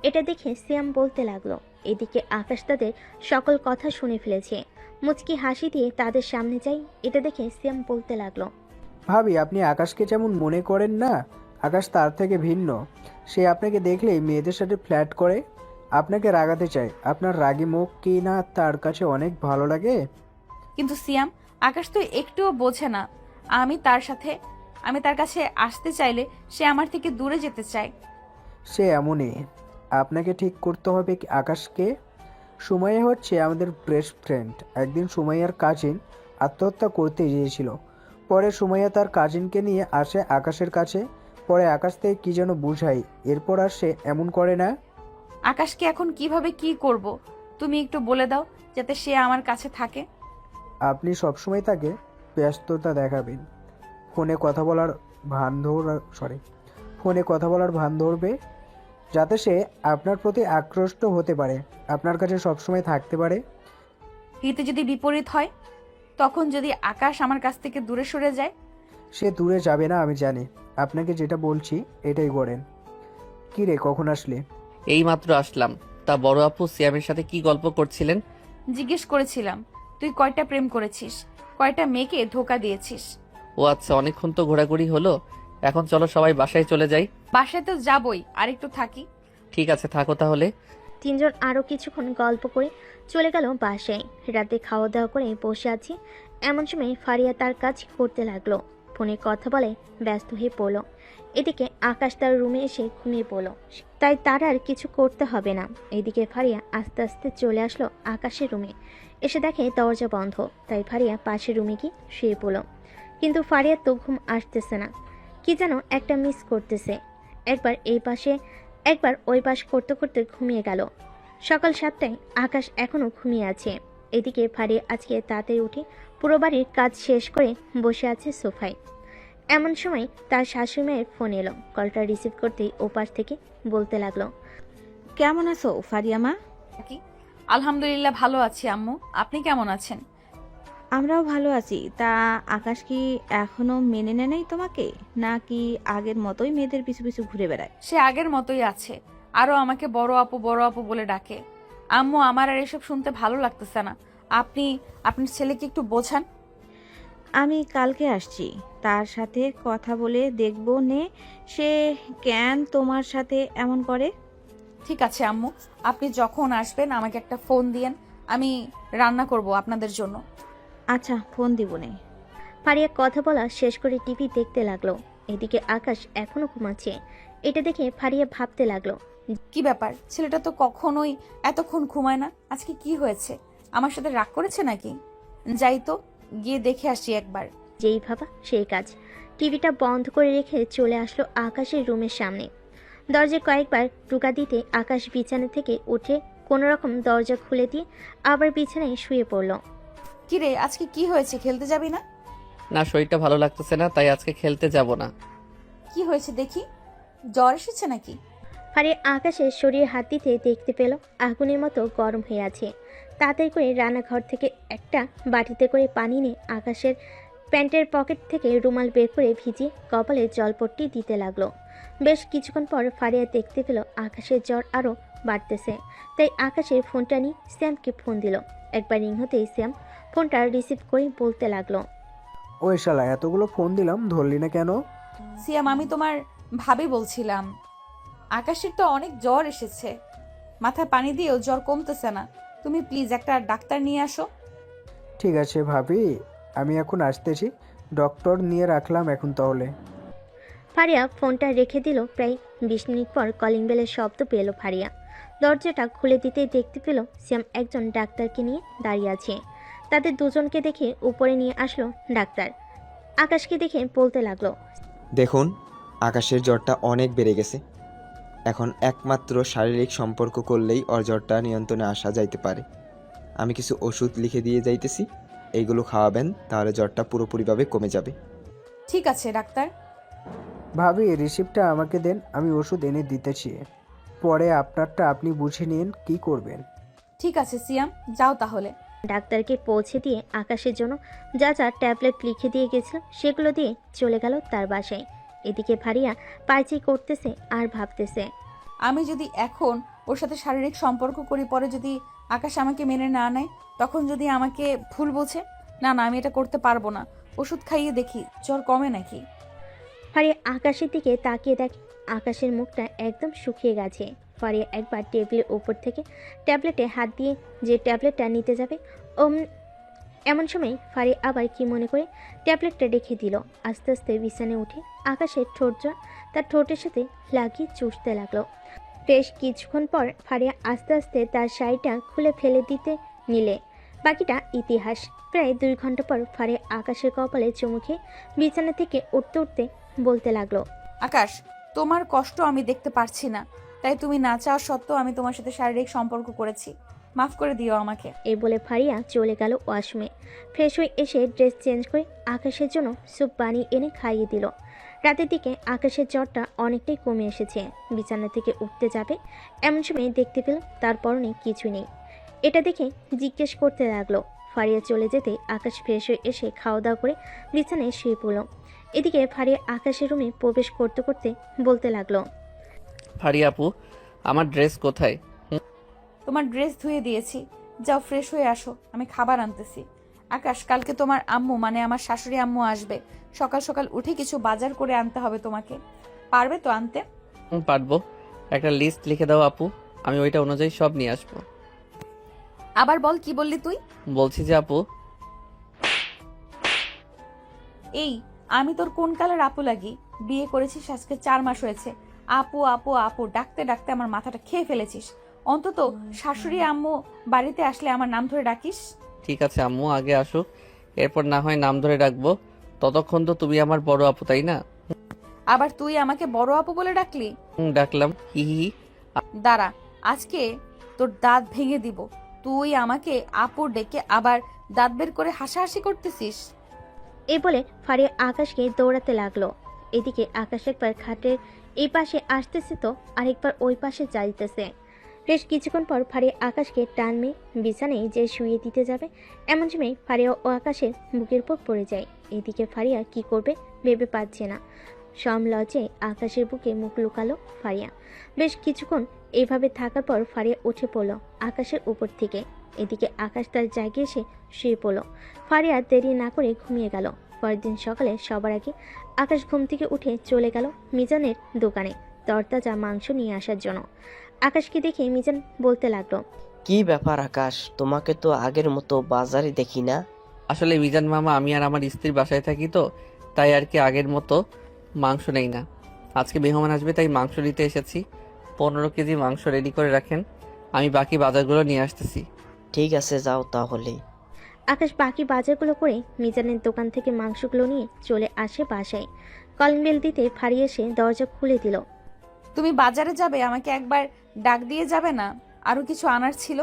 এটা দেখে সিয়াম বলতে লাগলো। এদিকে আকাশ তাদের সকল কথা শুনে ফেলেছে। মুচকি হাসি দিয়ে তাদের সামনে যাই। এটা দেখে সিয়াম বলতে লাগলো। ভাবি, আপনি আকাশকে যেমন মনে করেন না, আকাশ তার থেকে ভিন্ন। সে আপনাকে দেখলেই মেয়েদের সাথে ফ্ল্যাট করে, আপনাকে রাগাতে চায়। আপনার রাগী মুখ কি না তার কাছে অনেক ভালো লাগে? কিন্তু সিয়াম, আকাশ তো একটুও বোঝে না। আমি তার কাছে আসতে চাইলে সে আমার থেকে দূরে যেতে চায়। সে এমনই। আপনাকে ঠিক করতে হবে আকাশকে। সুমাইয়া হচ্ছে আমাদের বেস্ট ফ্রেন্ড। একদিন সুমাইয়ার কাজিন আত্মহত্যা করতে গিয়েছিল। পরে সুমাইয়া তার কাজিনকে নিয়ে আসে আকাশের কাছে। পরে আকাশ থেকে কী যেন বুঝাই, এরপর আর সে এমন করে না। আকাশকে এখন কিভাবে কি করব তুমি একটু বলে দাও, যাতে সে আমার কাছে থাকে। আপনি সবসময় তাকে ব্যস্ততা দেখাবেন। ফোনে কথা বলার ভান ধরবে, যাতে সে আপনার প্রতি আকৃষ্ট হতে পারে, আপনার কাছে সবসময় থাকতে পারে। হিতে যদি বিপরীত হয়, তখন যদি আকাশ আমার কাছ থেকে দূরে সরে যায়? সে দূরে যাবে না, আমি জানি। আপনাকে যেটা বলছি এটাই করেন। কী রে, কখন আসলে? এইমাত্র আসলাম। তা বড় আপু সিয়ামের সাথে কি গল্প করছিলেন? জিজ্ঞেস করেছিলাম তুই কয়টা প্রেম করেছিস, কয়টা মেয়েকে ধোকা দিয়েছিস। ও আচ্ছা, অনেকক্ষণ তো ঘোরাঘুরি হলো। এখন চলো সবাই বাসায় চলে যাই। বাসায় তো যাবই, আর একটু থাকি। ঠিক আছে, থাকো তাহলে। তিনজন আরও কিছুক্ষণ গল্প করে চলে গেল বাসায়। রাতে খাওয়া দাওয়া করে বসে আছি, এমন সময় ফারিয়া তার কাজ করতে লাগলো। ফোনে কথা বলে ব্যস্ত হয়ে পড়ল। এদিকে আকাশ তার রুমে এসে ঘুমিয়ে পড়ল, তাই তার আর কিছু করতে হবে না। এদিকে ফারিয়া আস্তে আস্তে চলে আসলো আকাশের রুমে। এসে দেখে দরজা বন্ধ, তাই ফারিয়া পাশের রুমে গিয়ে শুয়ে পড়ল। কিন্তু ফারিয়ার তো ঘুম আসতেছে না, কি যেন একটা মিস করতেছে। একবার এই পাশে একবার ওই পাশ করতে করতে ঘুমিয়ে গেল। সকাল 7টায় আকাশ এখনও ঘুমিয়ে আছে। এদিকে ফারিয়া আজকে তাড়াতাড়ি উঠে পুরো বাড়ির কাজ শেষ করে বসে আছে সোফায়। এমন সময় তার শাশুড়িমায়ের ফোন এলো। কলটা রিসিভ করতেই ওপাশ থেকে বলতে লাগলো। কেমন আছো ফারিয়া মা? কি? আলহামদুলিল্লাহ ভালো আছি আম্মু, আপনি কেমন আছেন? আমরাও ভালো আছি। তা আকাশ কি এখনো মেনে নেয় নাই তোমাকে, নাকি আগের মতোই মেয়েদের পিছু পিছু ঘুরে বেড়ায়? সে আগের মতোই আছে, আরো আমাকে বড় আপু বলে ডাকে। আম্মু, আমার আর এসব শুনতে ভালো লাগতেছে না। আপনি আপনার ছেলেকে একটু বোঝান। আমি কালকে আসছি, তার সাথে কথা বলে দেখবো নে সে কেন তোমার সাথে এমন করে। ঠিক আছে আম্মু, আপনি যখন আসবেন আমাকে একটা ফোন দিয়েন, আমি রান্না করব আপনাদের জন্য। আচ্ছা, ফোন দিব নে। ফারিয়া কথা বলা শেষ করে টিভি দেখতে লাগলো। এদিকে আকাশ এখনো ঘুমাচ্ছে। এটা দেখে ফারিয়া ভাবতে লাগলো। কি ব্যাপার, ছেলেটা তো কখনোই এতক্ষণ ঘুমায় না, আজকে কি হয়েছে? আমার সাথে রাগ করেছে নাকি? যাই তো, গিয়ে দেখে আসি একবার। যেই ভাবা সেই কাজ। টিভিটা বন্ধ করে রেখে চলে আসলো আকাশের রুমের সামনে। দরজায় কয়েকবার টোকা দিতে আকাশ বিছানা থেকে উঠে কোনোরকম দরজা খুলে দিয়ে আবার বিছানায় শুয়ে পড়ল। কি রে, আজকে কি হয়েছে, খেলতে যাবি না? না, শরীরটা ভালো লাগতেছে না, তাই আজকে খেলতে যাব না। কি হয়েছে দেখি, জ্বর এসেছে নাকি? ফারিয়া আকাশের শরীরে হাত দিতে দেখতে পেল আগুনের মতো গরম হয়ে আছে। তাড়াতাড়ি করে রান্নাঘর থেকে একটা বাটিতে করে পানি নিয়ে আকাশের প্যান্টের পকেট থেকে রুমাল বের করে ভিজিয়ে কপালে জলপট্টি দিতে লাগলো। বেশ কিছুক্ষণ পর ফারিয়া দেখতে পেল আকাশের জ্বর আরও বাড়তেছে, তাই আকাশের ফোনটা নিয়ে শ্যামকে ফোন দিল। একবার রিং হতেই শ্যাম ফোনটা রিসিভ করে বলতে লাগলো। ওই শালা, এতগুলো ফোন দিলাম, ধরলি না কেন? সিয়াম, আমি তোমার ভাবি বলছিলাম। আকাশের তো অনেক জ্বর এসেছে, মাথায় পানি দিয়েও জ্বর কমতেছে না। তুমি প্লিজ একটা ডাক্তার নিয়ে আসো। ঠিক আছে ভাবি, আমি এখন আসতেছি। ডক্টর নিয়ে রাখলাম এখন তাহলে। ফারিয়া ফোনটা রেখে দিল। প্রায় 20 মিনিট পর কলিং বেলের শব্দ পেল ফারিয়া। দরজাটা খুলে দিতেই দেখতে পেল শ্যাম একজন ডাক্তারকে নিয়ে দাঁড়িয়ে আছে। তাদের দুজনকে দেখে উপরে নিয়ে আসলো ডাক্তার। আকাশকে দেখে বলতে লাগলো। দেখুন, আকাশের জ্বরটা অনেক বেড়ে গেছে। এখন একমাত্র শারীরিক সম্পর্ক করলেই ওর জ্বরটা নিয়ন্ত্রণে আসা যাইতে পারে। আমি কিছু ওষুধ লিখে দিয়ে যাইতেছি, এইগুলো খাওয়াবেন, তাহলে জ্বরটা পুরোপুরিভাবে কমে যাবে। ঠিক আছে ডাক্তার। ভাবি, রিসিপ্টটা আমাকে দেন, আমি ওষুধ এনে দিতেছি। পরে আপনারটা আপনি বুঝে নিন কি করবেন। ঠিক আছে সিয়াম, যাও তাহলে। ডাক্তারকে পৌঁছে দিয়ে আকাশের জন্য যা যা ট্যাবলেট লিখে দিয়ে গেছিল সেগুলো দিয়ে চলে গেল তার বাসায়। এদিকে ফারিয়া পাইচি করতেছে আর ভাবতেছে, আমি যদি এখন ওর সাথে শারীরিক সম্পর্ক করি, পরে যদি আকাশ আমাকে মেনে না নেয়, তখন যদি আমাকে ভুল বোঝে, না না আমি এটা করতে পারবো না। ওষুধ খাইয়ে দেখি জ্বর কমে নাকি। ফারিয়া আকাশের দিকে তাকিয়ে দেখে আকাশের মুখটা একদম শুকিয়ে গেছে। ফারিয়া একবার টেবিলের উপর থেকে ট্যাবলেটে হাত দিয়ে যে ট্যাবলেটটা নিতে যাবে এমন সময় ফারিয়া আবার কি মনে করে ট্যাবলেটটা রেখে দিল। আস্তে আস্তে বিছানায় উঠে আকাশের ঠোঁটটা তার ঠোঁটের সাথে লাগিয়ে চুষতে লাগলো। বেশ কিছুক্ষণ পর ফারিয়া আস্তে আস্তে তার শাড়িটা খুলে ফেলে দিতে নিলে বাকিটা ইতিহাস। প্রায় 2 ঘন্টা পর ফারিয়া আকাশের কপালে চুমু খেয়ে বিছানা থেকে উঠতে উঠতে বলতে লাগলো, আকাশ, তোমার কষ্ট আমি দেখতে পারছি না, তাই তুমি না চাওয়া সত্ত্বেও আমি তোমার সাথে শারীরিক সম্পর্ক করেছি, মাফ করে দিও আমাকে। এই বলে ফারিয়া চলে গেল ওয়াশরুমে। ফ্রেশ হয়ে এসে ড্রেস চেঞ্জ করে আকাশের জন্য স্যুপ বানিয়ে এনে খাইয়ে দিল। রাতের দিকে আকাশের জ্বরটা অনেকটাই কমে এসেছে। বিছানা থেকে উঠতে যাবে এমন সময় দেখতে পেল তার পরনে কিছু নেই। এটা দেখে জিজ্ঞেস করতে লাগলো। ফারিয়া চলে যেতে আকাশ ফ্রেশ হয়ে এসে খাওয়া দাওয়া করে বিছানায় শুয়ে পড়ল। এদিকে ফারিয়া আকাশের রুমে প্রবেশ করতে করতে বলতে লাগলো, ফারিয়া আপু, আমার ড্রেস কোথায়? তোমার ড্রেস ধুয়ে দিয়েছি, যাও ফ্রেশ হয়ে আসো, আমি খাবার আনতেছি। আকাশ, কালকে তোমার আম্মু মানে আমার শাশুড়ি আম্মু আসবে, সকাল সকাল উঠে কিছু বাজার করে আনতে হবে তোমাকে, পারবে তো আনতে? পারবো। একটা লিস্ট লিখে দাও আপু, আমি ওইটা অনুযায়ী সব নিয়ে আসবো। আবার বল, কি বললি তুই? বলছি যে আপু। এই, আমি তোর কোন কালের আপু লাগি? বিয়ে করেছিস আজকে 4 মাস হয়েছে, আপু আপু আপু ডাকতে ডাকতে আমার মাথাটা খেয়ে ফেলেছিস। অন্তত শাশুড়ি আম্মু বাড়িতে আসলে আমার নাম ধরে ডাকিস। ঠিক আছে আম্মু আগে আসুক, এরপর না হয় নাম ধরে ডাকবো। ততক্ষণ তো তুমি আমার বড় আপু, তাই না? আবার তুই আমাকে বড় আপু বলে ডাকলি? ডাকলাম। হি হি হি। দাঁড়া, আজকে তোর দাঁত ভেঙে দিব। তুই আমাকে আপু ডেকে আবার দাঁত বের করে হাসাহাসি করতেছিস। এই বলে ফারিয়া আকাশকে দৌড়াতে লাগলো। এদিকে আকাশ একবার খাটের এই পাশে আসতেছে তো আরেকবার ওই পাশে যাইতেছে। বেশ কিছুক্ষণ পর ফারিয়া আকাশকে টানমে বিছানায় যে শুয়ে দিতে যাবে এমন সময় ফারিয়া ও আকাশের বুকের উপর পড়ে যায়। এদিকে ফারিয়া কি করবে ভেবে পাচ্ছে না। লজ্জায় আকাশের বুকে মুখ লুকালো ফারিয়া। বেশ কিছুক্ষণ এইভাবে থাকার পর ফারিয়া উঠে পড়ল আকাশের উপর থেকে। এদিকে আকাশ তার জায়গায় এসে শুয়ে পড়ল। ফারিয়া দেরি না করে ঘুমিয়ে গেল। পরের দিন সকালে সবার আগে আকাশ ঘুম থেকে উঠে চলে গেল মিজানের দোকানে তরতাজা মাংস নিয়ে আসার জন্য। আকাশকে দেখে মিজান বলতে লাগলো, কি ব্যাপার আকাশ, তোমাকে তো আগের মতো বাজারে দেখি না। আসলে মিজান মামা, আমি আর আমার স্ত্রীর বাসায় থাকি তো, তাই আর কি আগের মতো মাংস নেই না। আজকে মেহমান আসবে তাই মাংস নিতে এসেছি। 15 কেজি মাংস রেডি করে রাখেন, আমি বাকি বাজারগুলো নিয়ে আসতেছি। ঠিক আছে, যাও তাহলে। আকাশ বাকি বাজারগুলো করে মিজানের দোকান থেকে মাংসগুলো নিয়ে চলে আসে বাসায়। কলিং বেল দিতে ফারিয়া এসে দরজা খুলে দিল। তুমি বাজারে যাবে, আমাকে একবার ডাক দিয়ে যাবে না? আরো কিছু আনার ছিল।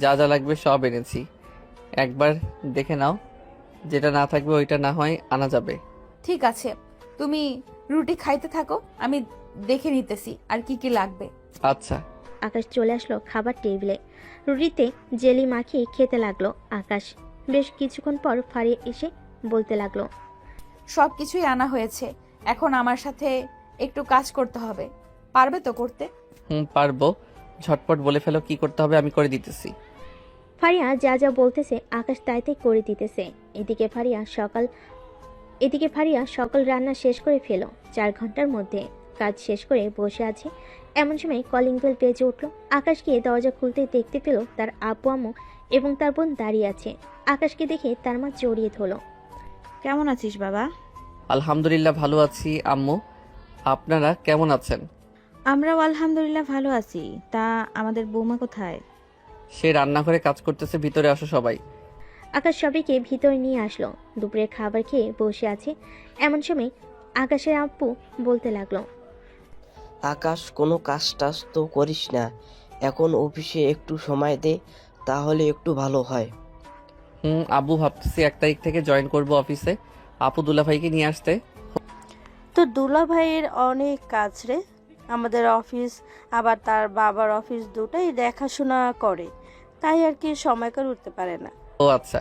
যা যা লাগবে সব এনেছি, একবার দেখে নাও। যেটা না থাকবে ওইটা না হয় আনা যাবে। ঠিক আছে, তুমি রুটি খাইতে থাকো, আমি দেখে নিতেছি আর কি কি লাগবে। আচ্ছা। আকাশ চলে আসলো খাবার টেবিলে। রুটিতে জেলি মাখিয়ে খেতে লাগলো আকাশ। বেশ কিছুক্ষণ পর ফারিয়া এসে বলতে লাগলো, সব কিছুই আনা হয়েছে, এখন আমার সাথে একটু কাজ করতে হবে, পারবে তো করতে? পারবো। ঝটপট বলে ফেলো কি করতে হবে, আমি করে দিতেছি। ফারিয়া যা যা বলতেছে আকাশ তাই তাই করে দিতেছে। এদিকে ফারিয়া সকাল রান্না শেষ করে ফেল 4 ঘন্টার মধ্যে। কাজ শেষ করে বসে আছে এমন সময় কলিং বেল বেজে উঠল। আকাশ গিয়ে দরজা খুলতেই দেখতে পেল তার আব্বু আম্মু এবং তার বোন দাঁড়িয়ে আছে। আকাশকে দেখে তার মা জড়িয়ে ধরল। কেমন আছিস বাবা? আলহামদুলিল্লাহ ভালো আছি আম্মু, আপনারা কেমন আছেন? আমরাও আলহামদুলিল্লাহ ভালো আছি। তা আমাদের বৌমা কোথায়? সে রান্নাঘরে কাজ করতেছে, ভিতরে আসো সবাই। আকাশ সবাইকে ভিতরে নিয়ে আসলো। দুপুরের খাবার খেয়ে বসে আছে এমন সময় আকাশের আব্বু বলতে লাগলো, আকাশ, কোনো কাজ টাজ তো করিস না, এখন অফিসে একটু সময় দে, তাহলে একটু ভালো হয়। আব্বু ভাবতেছি 1 তারিখ থেকে জয়েন করব অফিসে, আপু দুলাভাইকে নিয়ে আসতে। তো দুলা ভাইয়ের অনেক কাজ রে। আমাদের অফিস আবার তার বাবার অফিস দুটাই দেখাশোনা করে, তাই আর কি সময় করে উঠতে পারে না। ও আচ্ছা।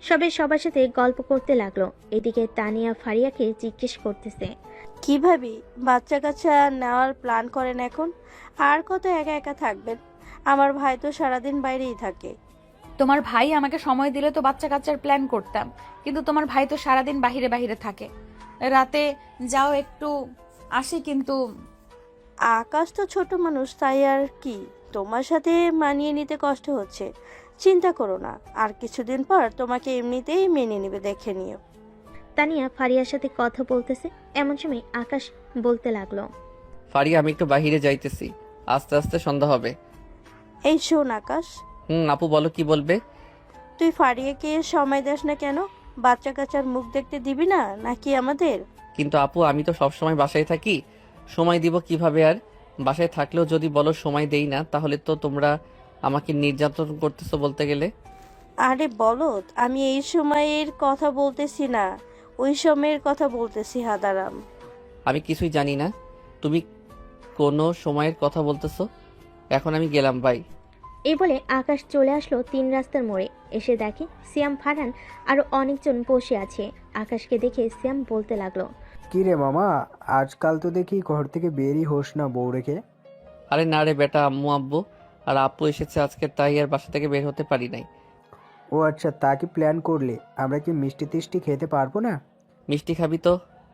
সবাই সবার সাথে গল্প করতে লাগলো। এদিকে তানিয়া ফারিয়াকে জিজ্ঞেস করতেছে, কি ভাবি, বাচ্চা কাচ্চা নেওয়ার প্ল্যান করেন এখন? আর কত একা একা থাকবেন? আমার ভাই তো সারাদিন বাইরেই থাকে। তোমার ভাই আমাকে সময় দিলে তো বাচ্চা কাচ্চার প্ল্যান করতাম, কিন্তু তোমার ভাই তো সারাদিন বাহিরে বাহিরে থাকে। রাতে যাও একটু আসি, কিন্তু আকাশ তো ছোট মানুষ, তাই আর কি, তোমার সাথে মানিয়ে নিতে কষ্ট হচ্ছে। চিন্তা করো না, আর কিছুদিন পর তোমাকে এমনিতেই মেনে নেবে, দেখে নিও। তানিয়া ফারিয়ার সাথে কথা বলতেছে। এমন সময় আকাশ বলতে লাগলো, ফারিয়া, আমি একটু বাহিরে যাইতেছি, আস্তে আস্তে সন্ধ্যা হবে। এই শোন আকাশ, আপু বলো, কি বলবে? তুই ফারিয়াকে সময় দেস না কেন? বাচ্চা কাচ্চার মুখ দেখতে দিবি না নাকি আমাদের? কিন্তু আপু, আমি তো সবসময় বাসায় থাকি, সময় দিব কিভাবে? আর বাসায় থাকলেও যদি বলো সময় দেই না, তাহলে তো তোমরা আমাকে নির্যাতন করতেছো বলতে গেলে। আরে বলদ, আমি এই সময়ের কথা বলতেছি না, ওই সময়ের কথা বলতেছি হাদারাম। আমি কিছুই জানি না, তুমি কোনো সময়ের কথা বলতেছো। এখন আমি গেলাম, বাই। এই বলে আকাশ চলে আসলো 3 রাস্তার মোড়ে। এসে দেখে সিয়াম, ফারহান আরো অনেকজন বসে আছে। আকাশকে দেখে সিয়াম বলতে লাগলো, কি রে মামা, আজকাল তো দেখি ঘর থেকে বেরই হোস না বউ রেখে। আরে না রে বেটা, আম্মু আব্বু আর আপু এসেছে আজকে, তাই আর বাসা থেকে বের হতে পারি নাই। ও আচ্ছা, তা কি প্ল্যান করলে? আমরা কি মিষ্টি টিষ্টি খেতে পারবো না? মিষ্টি খাবি তো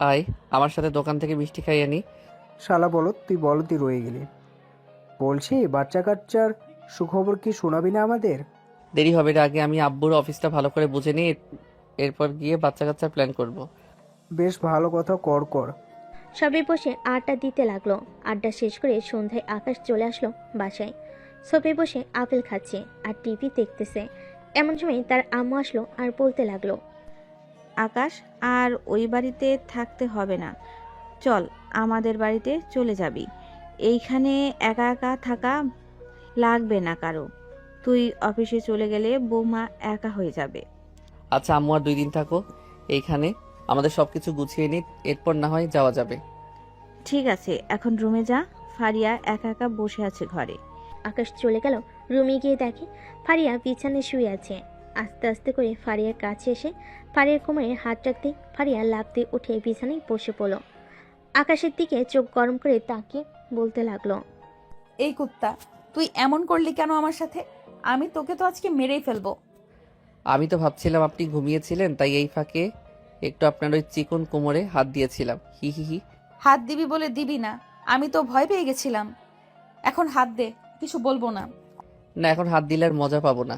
আয়, আমার সাথে দোকান থেকে মিষ্টি খাই আনি। শালা বলো, তুই বলতি রয়ে গেলি। বলছি, বাচ্চা কাচ্চার সুখবর কি শোনাবি না আমাদের? দেরি হবে রে, আগে আমি আব্বুর অফিসটা ভালো করে বুঝে নিই, এরপর গিয়ে বাচ্চা কাচ্চার প্ল্যান করব। বেশ ভালো কথা, কর কর। সবাই বসে আড্ডা দিতে লাগলো। আড্ডা শেষ করে সন্ধ্যায় আকাশ চলে আসলো বাসায়। সবাই বসে আপেল খাচ্ছে আর টিভি দেখতেছে। এমন সময় তার আম্মু আসলো আর বলতে লাগলো, আকাশ, আর ওই বাড়িতে থাকতে হবে না, চল আমাদের বাড়িতে চলে যাবি। এইখানে একা একা থাকা লাগবে না কারো। তুই অফিসে চলে গেলে বৌমা একা হয়ে যাবে। আচ্ছা আম্মু, আর 2 দিন থাকো এইখানে, আমাদের সবকিছু গুছিয়ে নিই, এরপর না হয় যাওয়া যাবে। ঠিক আছে, এখন রুমে যা। ফারিয়া একা একা বসে আছে ঘরে। আকাশ চলে গেল। রুমে গিয়ে দেখে ফারিয়া বিছানায় শুয়ে আছে। আস্তে আস্তে করে ফারিয়ার কাছে এসে ফারিয়ার কোমরে হাত রাখতে ফারিয়া লাফ দিয়ে উঠে বিছানায় বসে পড়ল। আকাশের দিকে চোখ গরম করে তাকিয়ে বলতে লাগলো, এই কুত্তা, তুই এমন করলি কেন আমার সাথে? আমি তোকে তো আজকে মেরেই ফেলবো। আমি তো ভাবছিলাম আপনি ঘুমিয়েছিলেন, তাই এই ফাঁকে একটু আপনার ওই চিকন কোমরে হাত দিয়েছিলাম। হি হি হি। হাত দিবি বলে দিবি না, আমি তো ভয় পেয়ে গেছিলাম। এখন হাত দে, কিছু বলবো না। না, এখন হাত দিলে আর মজা পাবো না,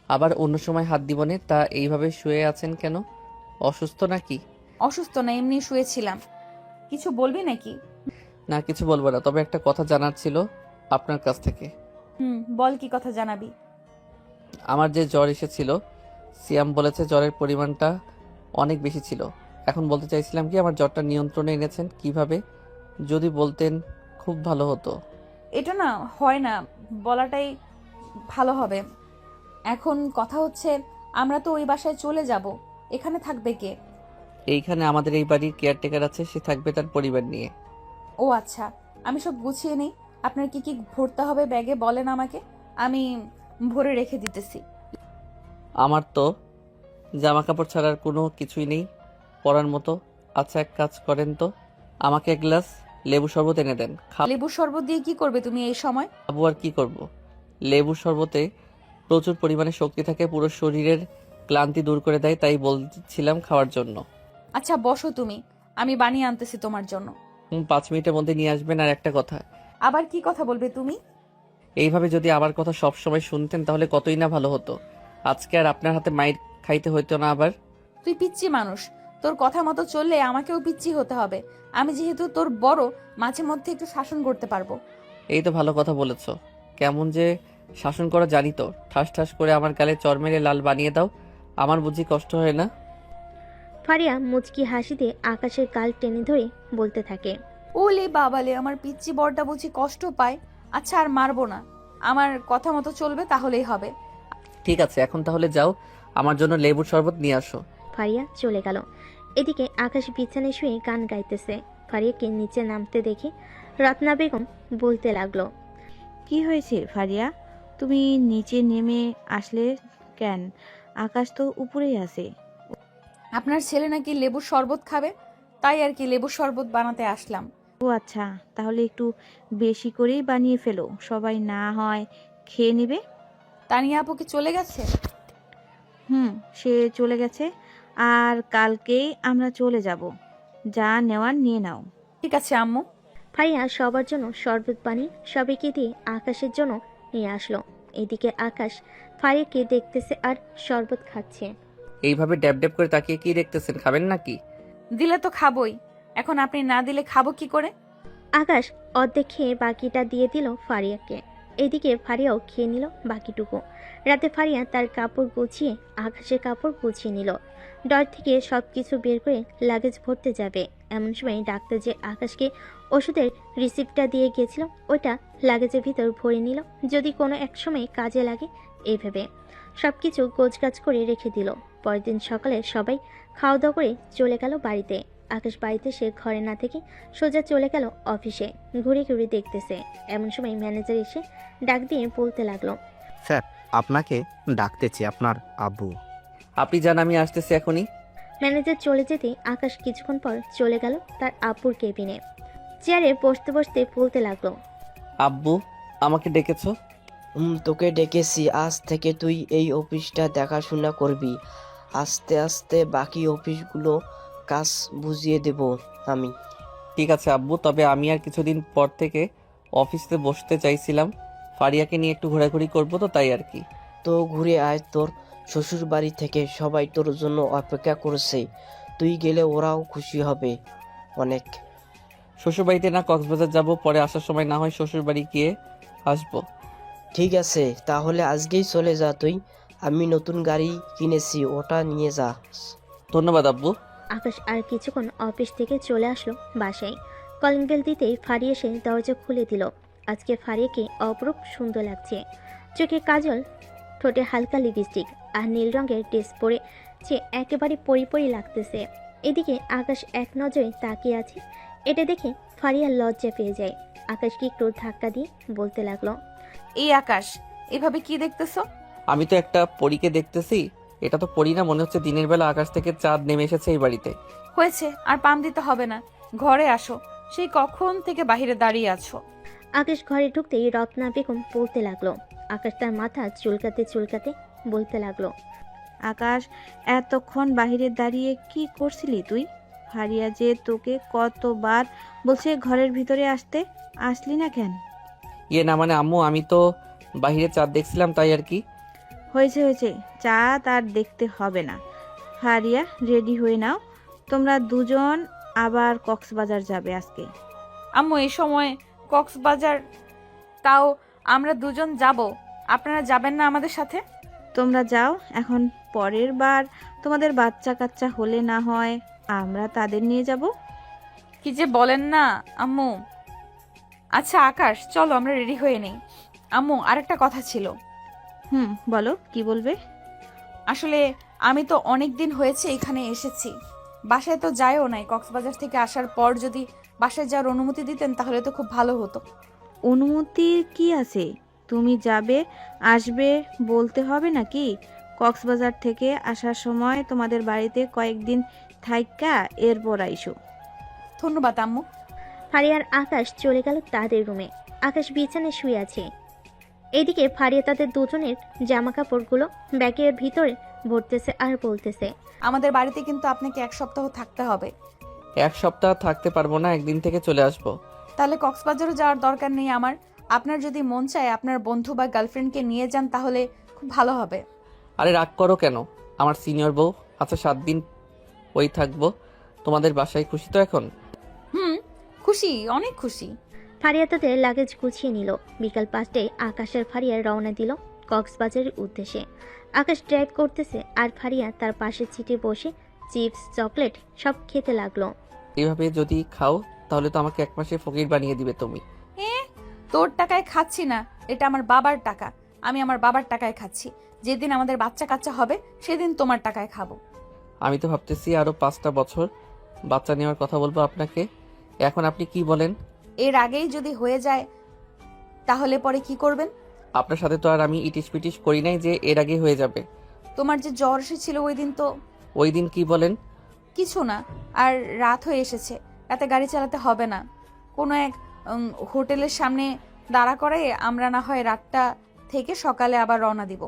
আবার অন্য সময় হাত দিব না। তা এইভাবে শুয়ে আছেন কেন? অসুস্থ নাকি? অসুস্থ না, এমনি শুয়েছিলাম। কিছু বলবি নাকি? না, কিছু বলবো না, তবে একটা কথা জানার ছিল আপনার কাছ থেকে। বল, কি কথা জানাবি? আমার যে জ্বর এসেছিল, সিয়াম বলেছে জ্বরের পরিমাণটা অনেক বেশি ছিল। এখন বলতে চাইছিলাম কি, আমার জ্বরটা নিয়ন্ত্রণে এনেছেন কিভাবে? যদি বলতেন খুব ভালো হতো। এটা না হয় না, বলাটাই ভালো হবে। এখন কথা হচ্ছে, আমরা তো ওই বাসায় চলে যাব, এখানে থাকবে কে? এইখানে আমাদের এই বাড়ির কেয়ারটেকার আছে, সে থাকবে তার পরিবার নিয়ে। ও আচ্ছা, আমি সব গুছিয়ে নেই। আপনার কি কি ভরতে হবে ব্যাগে বলেন আমাকে, আমি ভরে রেখে দিতেছি। আমার তো জামা কাপড় ছাড়ার কোনো কিছুই নেই পরার মতো। আচ্ছা, এক কাজ করেন তো, আমাকে এক গ্লাস লেবু শরবত এনে দেন। লেবুর শরবত দিয়ে কি করবে তুমি এই সময়? খাবো আর কি করব? লেবুর শরবতে প্রচুর পরিমাণে শক্তি থাকে, পুরো শরীরের ক্লান্তি দূর করে দেয়, তাই বলছিলাম খাওয়ার জন্য। আচ্ছা বসো তুমি, আমি বানিয়ে আনতেছি তোমার জন্য। 5 মিনিটের মধ্যে নিয়ে আসবেন। আর একটা কথা, আবার কি কথা বলবে তুমি? এইভাবে যদি আমার কথা সব সময় শুনতেন তাহলে কতই না ভালো হতো। আজকে আর আপনার হাতে মাইর খাইতে হইতো না আবার। তুই পিচ্চি মানুষ, তোর কথা মতো চললে আমাকেও পিচ্চি হতে হবে। আমি যেহেতু তোর বড়, মাঝে মধ্যে একটু শাসন করতে পারবো। এই তো ভালো কথা বলেছ। কেমন যে শাসন করা জানি তো। ঠাস ঠাস করে আমার গালে চর মেরে লাল বানিয়ে দাও, আমার বুঝি কষ্ট হয় না? ফারিয়া মুচকি হাসি দিয়ে আকাশের গাল টেনে ধরে বলতে থাকে, ওলে বাবালে, আমার পিচ্চি বড়টা বুঝি কষ্ট পায়। আচ্ছা আর মারবো না, আমার কথা মতো চলবে তাহলেই হবে। ঠিক আছে, এখন তাহলে যাও, আমার জন্য লেবুর শরবত নিয়ে আসো। ফারিয়া চলে গেল। এদিকে আকাশ বিছানায় শুয়ে গান গাইতেছে। ফারিয়াকে নিচে নামতে দেখে রত্না বেগম বলতে লাগলো। কি হয়েছে ফারিয়া, তুমি নিচে নেমে আসলে কেন? আকাশ তো উপরেই আছে। আপনার ছেলে নাকি লেবুর শরবত খাবে, তাই আর কি লেবুর শরবত বানাতে আসলাম। ও আচ্ছা, তাহলে একটু বেশি করেই বানিয়ে ফেলো, সবাই না হয় খেয়ে নেবে। তানিয়া আপু কি চলে গেছে? সে চলে গেছে, আর কালকেই আমরা চলে যাব। যা নেওয়ার নিয়ে নাও। ঠিক আছে আম্মু। ফারিয়া সবার জন্য শরবত বানিয়ে সবাইকে দিয়ে আকাশের জন্য নিয়ে আসলো। এদিকে আকাশ ফারিয়াকে দেখতেছে আর শরবত খাচ্ছে। এইভাবে ড্যাব ড্যাব করে তাকিয়ে কি দেখতেছেন, খাবেন নাকি? দিলে তো খাবই, এখন আপনি না দিলে খাবো কি করে? আকাশ অর্ধেক খেয়ে বাকিটা দিয়ে দিল ফারিয়াকে। এদিকে ফারিয়াও খেয়ে নিল বাকিটুকু। রাতে ফারিয়া তার কাপড় গুছিয়ে আকাশের কাপড় গুছিয়ে নিল। ডর থেকে সব কিছু বের করে লাগেজ ভরতে যাবে, এমন সময় ডাক্তার যে আকাশকে ওষুধের রিসিপ্টটা দিয়ে গিয়েছিল ওটা লাগেজের ভিতর ভরে নিল, যদি কোনো এক সময় কাজে লাগে এই ভেবে সব কিছু গোছগাছ করে রেখে দিল। পরের দিন সকালে সবাই খাওয়া দাওয়া করে চলে গেল বাড়িতে। আকাশ বাড়িতে সে ঘরে না থেকে সোজা চলে গেল অফিসে। ঘুরে ঘুরে দেখতেছে, এমন সময় ম্যানেজার এসে ডাক দিয়ে বলতে লাগলো। স্যার, আপনাকে ডাকতেছি আপনার আব্বু। আপনি যান, আমি আসতেছি এখনই। ম্যানেজার চলে যেতে আকাশ কিছুক্ষণ পর চলে গেল তার আব্বুর কেবিনে। চেয়ারে বসতে বসতে বলতে লাগলো। আব্বু, আমাকে ডেকেছো? তোকে ডেকেছি, আজ থেকে তুই এই অফিসটা দেখাশোনা করবি। আস্তে আস্তে বাকি অফিসগুলো কাজ বুঝিয়ে দেব আমি। ঠিক আছে আব্বু, তবে আমি আর কিছুদিন পর থেকে অফিসে বসতে চাইছিলাম। ফারিয়াকে নিয়ে একটু ঘোরাঘুরি করবো, তো তাই আর কি। তো ঘুরে আয়, তোর শ্বশুর বাড়ি থেকে সবাই তোর জন্য অপেক্ষা করছে। তুই গেলে ওরাও খুশি হবে অনেক। শ্বশুরবাড়িতে না কক্সবাজার যাব, পরে আসার সময় না হয় শ্বশুরবাড়ি গিয়ে আসবো। ঠিক আছে, তাহলে আজকেই চলে যা তুই। আমি নতুন গাড়ি কিনেছি, ওটা নিয়ে যা। ধন্যবাদ আব্বু। আকাশ আর কিছুক্ষণ অফিস থেকে চলে আসলো বাসায়। কলিং বেল দিতেই ফারিয়া এসে দরজা খুলে দিল। আজকে ফারিয়াকে অপরূপ সুন্দর লাগছে। চোখে কাজল, ঠোঁটে হালকা লিপস্টিক আর নীল রঙের ড্রেস পরে যে একেবারে পরি লাগতেছে। এদিকে আকাশ এক নজরে তাকিয়ে আছে। এটা দেখে ফারিয়া লজ্জা পেয়ে যায়। আকাশকে একটু ধাক্কা দিয়ে বলতে লাগলো। এই আকাশ, এভাবে কি দেখতেছো? আমি তো একটা পরীকে দেখতেছি। এটা তো পরি না, মনে হচ্ছে দিনের বেলা আকাশ থেকে চাঁদ নেমে এসেছে এই বাড়িতে। হয়েছে, আর পাম দিতে হবে না, ঘরে আসো। সেই কখন থেকে বাইরে দাঁড়িয়ে আছো? আকাশ ঘরে ঢুকতেই রত্না বেগম বলতে লাগলো। আকাশ তার মাথা চুলকাতে চুলকাতে বলতে লাগলো। আকাশ, এতক্ষণ বাহিরে দাঁড়িয়ে কি করছিলি তুই? ফারিয়া যে তোকে কতবার বলছে ঘরের ভিতরে আসতে, আসলি না কেন? ইয়ে না মানে আম্মু, আমি তো বাইরে চাঁদ দেখছিলাম, তাই আর কি। হয়েছে হয়েছে, চাঁদ আর দেখতে হবে না। ফারিয়া, রেডি হয়ে নাও, তোমরা দুজন আবার কক্সবাজার যাবে আজকে। আম্মু এই সময় কক্সবাজার? তাও আমরা দুজন যাব, আপনারা যাবেন না আমাদের সাথে? তোমরা যাও, এখন পরের বার তোমাদের বাচ্চা কাচ্চা হলে না হয় আমরা তাদের নিয়ে যাব। কি যে বলেন না আম্মু। আচ্ছা আকাশ, চলো আমরা রেডি হয়ে নেই। আম্মু, আরেকটা কথা ছিল। বলো, কি বলবে? আসলে আমি তো অনেক দিন হয়েছে এখানে এসেছি, বাসায় তো যাইও নাই। কক্সবাজার থেকে আসার পর যদি বাসায় যাওয়ার অনুমতি দিতেন তাহলে তো খুব ভালো হতো। অনুমতির কি আছে? তুমি যাবে আসবে বলতে হবে নাকি? কক্সবাজার থেকে আসার সময় তোমাদের বাড়িতে কয়েকদিন থাইকা এরপর আইসো। ধন্যবাদ আম্মু। ফারিয়ার আকাশ চলে গেল তাদের রুমে। আকাশ বিছানায় শুয়ে আছে। এদিকে ফারিয়া তাদের দুজনের জামা কাপড়গুলো ব্যাগের ভিতরে ভরতেছে আর বলতেছে। আমাদের বাড়িতে কিন্তু আপনাকে 1 সপ্তাহ থাকতে হবে। 1 সপ্তাহ থাকতে পারবো না, একদিন থেকে চলে আসবো। তাহলে কক্সবাজারও যাওয়ার দরকার নেই আমার। আপনার যদি মন চায় আপনার বন্ধু বা গার্লফ্রেন্ডকে নিয়ে যান তাহলে খুব ভালো হবে। আরে রাগ করো কেন, আমার সিনিয়র বউ। আচ্ছা 7 দিন ওই থাকবো তোমাদের বাসায়। খুশি তো এখন? খুশি, অনেক খুশি। ফারিয়া তাদের লাগেজ গুছিয়ে নিল। বিকাল 5টায় আকাশ আর ফারিয়া রওনা দিল কক্সবাজারের উদ্দেশ্যে। আকাশ ড্রাইভ করতেছে আর ফারিয়া তার পাশের সিটে বসে চিপস চকলেট সব খেতে লাগলো। এইভাবে যদি খাও তাহলে তো আমাকে 1 মাসে ফকির বানিয়ে দিবে তুমি। তোর টাকায় খাচ্ছি না, এটা আমার বাবার টাকা। আমি আমার বাবার টাকায় খাচ্ছি। যেদিন আমাদের বাচ্চা কাচ্চা হবে সেদিন তোমার টাকায় খাবো। আমি তো ভাবতেছি আরো 5টা বছর বাচ্চা নেওয়ার কথা বলবো আপনাকে। এখন আপনি কি বলেন? এর আগেই যদি হয়ে যায় তাহলে পরে কি করবেন? আপনার সাথে তো আর আমি ইটিস পিটিস করি নাই যে এর আগে হয়ে যাবে। তোমার যে জ্বর এসেছিল ওই দিন তো ওই দিন কি বলেন? কিছু না। আর রাত হয়ে এসেছে, রাতে গাড়ি চালাতে হবে না। কোনো এক হোটেলের সামনে দাঁড়া করে আমরা না হয় রাতটা থেকে সকালে আবার রওনা দিব।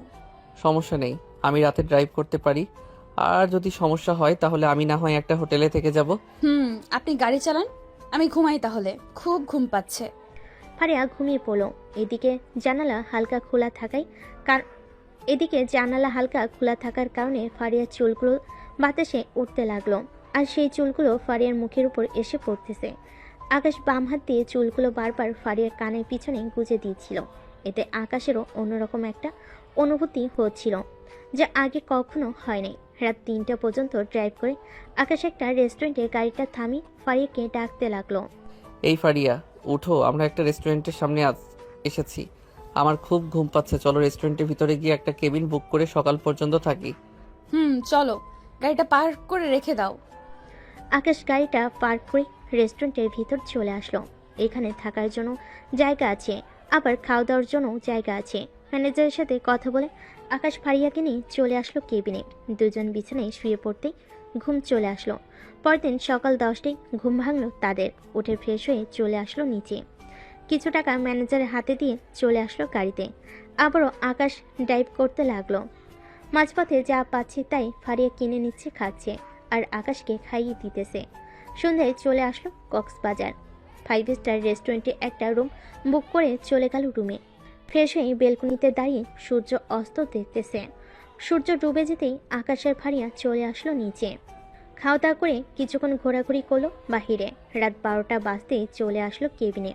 সমস্যা নেই, আমি রাতে ড্রাইভ করতে পারি। আর যদি সমস্যা হয় তাহলে আমি না হয় একটা হোটেলে থেকে যাব। আপনি গাড়ি চালান, আমি ঘুমাই তাহলে, খুব ঘুম পাচ্ছে। ফারিয়া ঘুমিয়ে পড়ল। এদিকে জানালা হালকা খোলা থাকার কারণে ফারিয়ার চুলগুলো বাতাসে উঠতে লাগলো, আর সেই চুলগুলো ফারিয়ার মুখের উপর এসে পড়তেছে। আকাশ বাম হাত দিয়ে চুলগুলো বারবার ফারিয়ার কানের পিছনে গুজে দিয়েছিল। এতে আকাশেরও অন্যরকম একটা অনুভূতি হচ্ছিল, যা আগে কখনো হয়নি। রাত 3টা পর্যন্ত ড্রাইভ করে আকাশ একটা রেস্টুরেন্টে গাড়িটা থামিয়ে ফারিয়াকে ডাকতে লাগলো। এই ফারিয়া, উঠো, আমরা একটা রেস্টুরেন্টের সামনে এসেছি। আমার খুব ঘুম পাচ্ছে, চলো রেস্টুরেন্টের ভিতরে গিয়ে একটা কেবিন বুক করে সকাল পর্যন্ত থাকি। চলো, গাড়িটা পার্ক করে রেখে দাও। আকাশ গাড়িটা পার্ক করে রেস্টুরেন্টের ভিতর চলে আসলো। এখানে থাকার জন্য জায়গা আছে, আবার খাওয়া দাওয়ার জন্য জায়গা আছে। ম্যানেজারের সাথে কথা বলে আকাশ ফারিয়াকে নিয়ে চলে আসলো কেবিনে। দুজন বিছানায় শুয়ে পড়তেই ঘুম চলে আসলো। পরদিন সকাল 10টায় ঘুম ভাঙলো তাদের। উঠে ফ্রেশ হয়ে চলে আসলো নিচে। কিছু টাকা ম্যানেজারের হাতে দিয়ে চলে আসলো গাড়িতে। আবারও আকাশ ড্রাইভ করতে লাগলো। মাঝপথে যা পাচ্ছে তাই ফারিয়া কিনে নিচ্ছে, খাচ্ছে, আর আকাশকে খাইয়ে দিতেছে। সন্ধ্যায় চলে আসলো কক্সবাজার। 5 স্টার রেস্টুরেন্টে একটা রুম বুক করে চলে গেল রুমে। ফ্রেশ হয়ে বেলকনিতে দাঁড়িয়ে সূর্য অস্ত দেখতেছে। সূর্য ডুবে যেতেই আকাশের ফারিয়া চলে আসলো নিচে। খাওয়া দাওয়া করে কিছুক্ষণ ঘোরাঘুরি করলো বাহিরে। রাত 12টা বাজতেই চলে আসলো কেবিনে।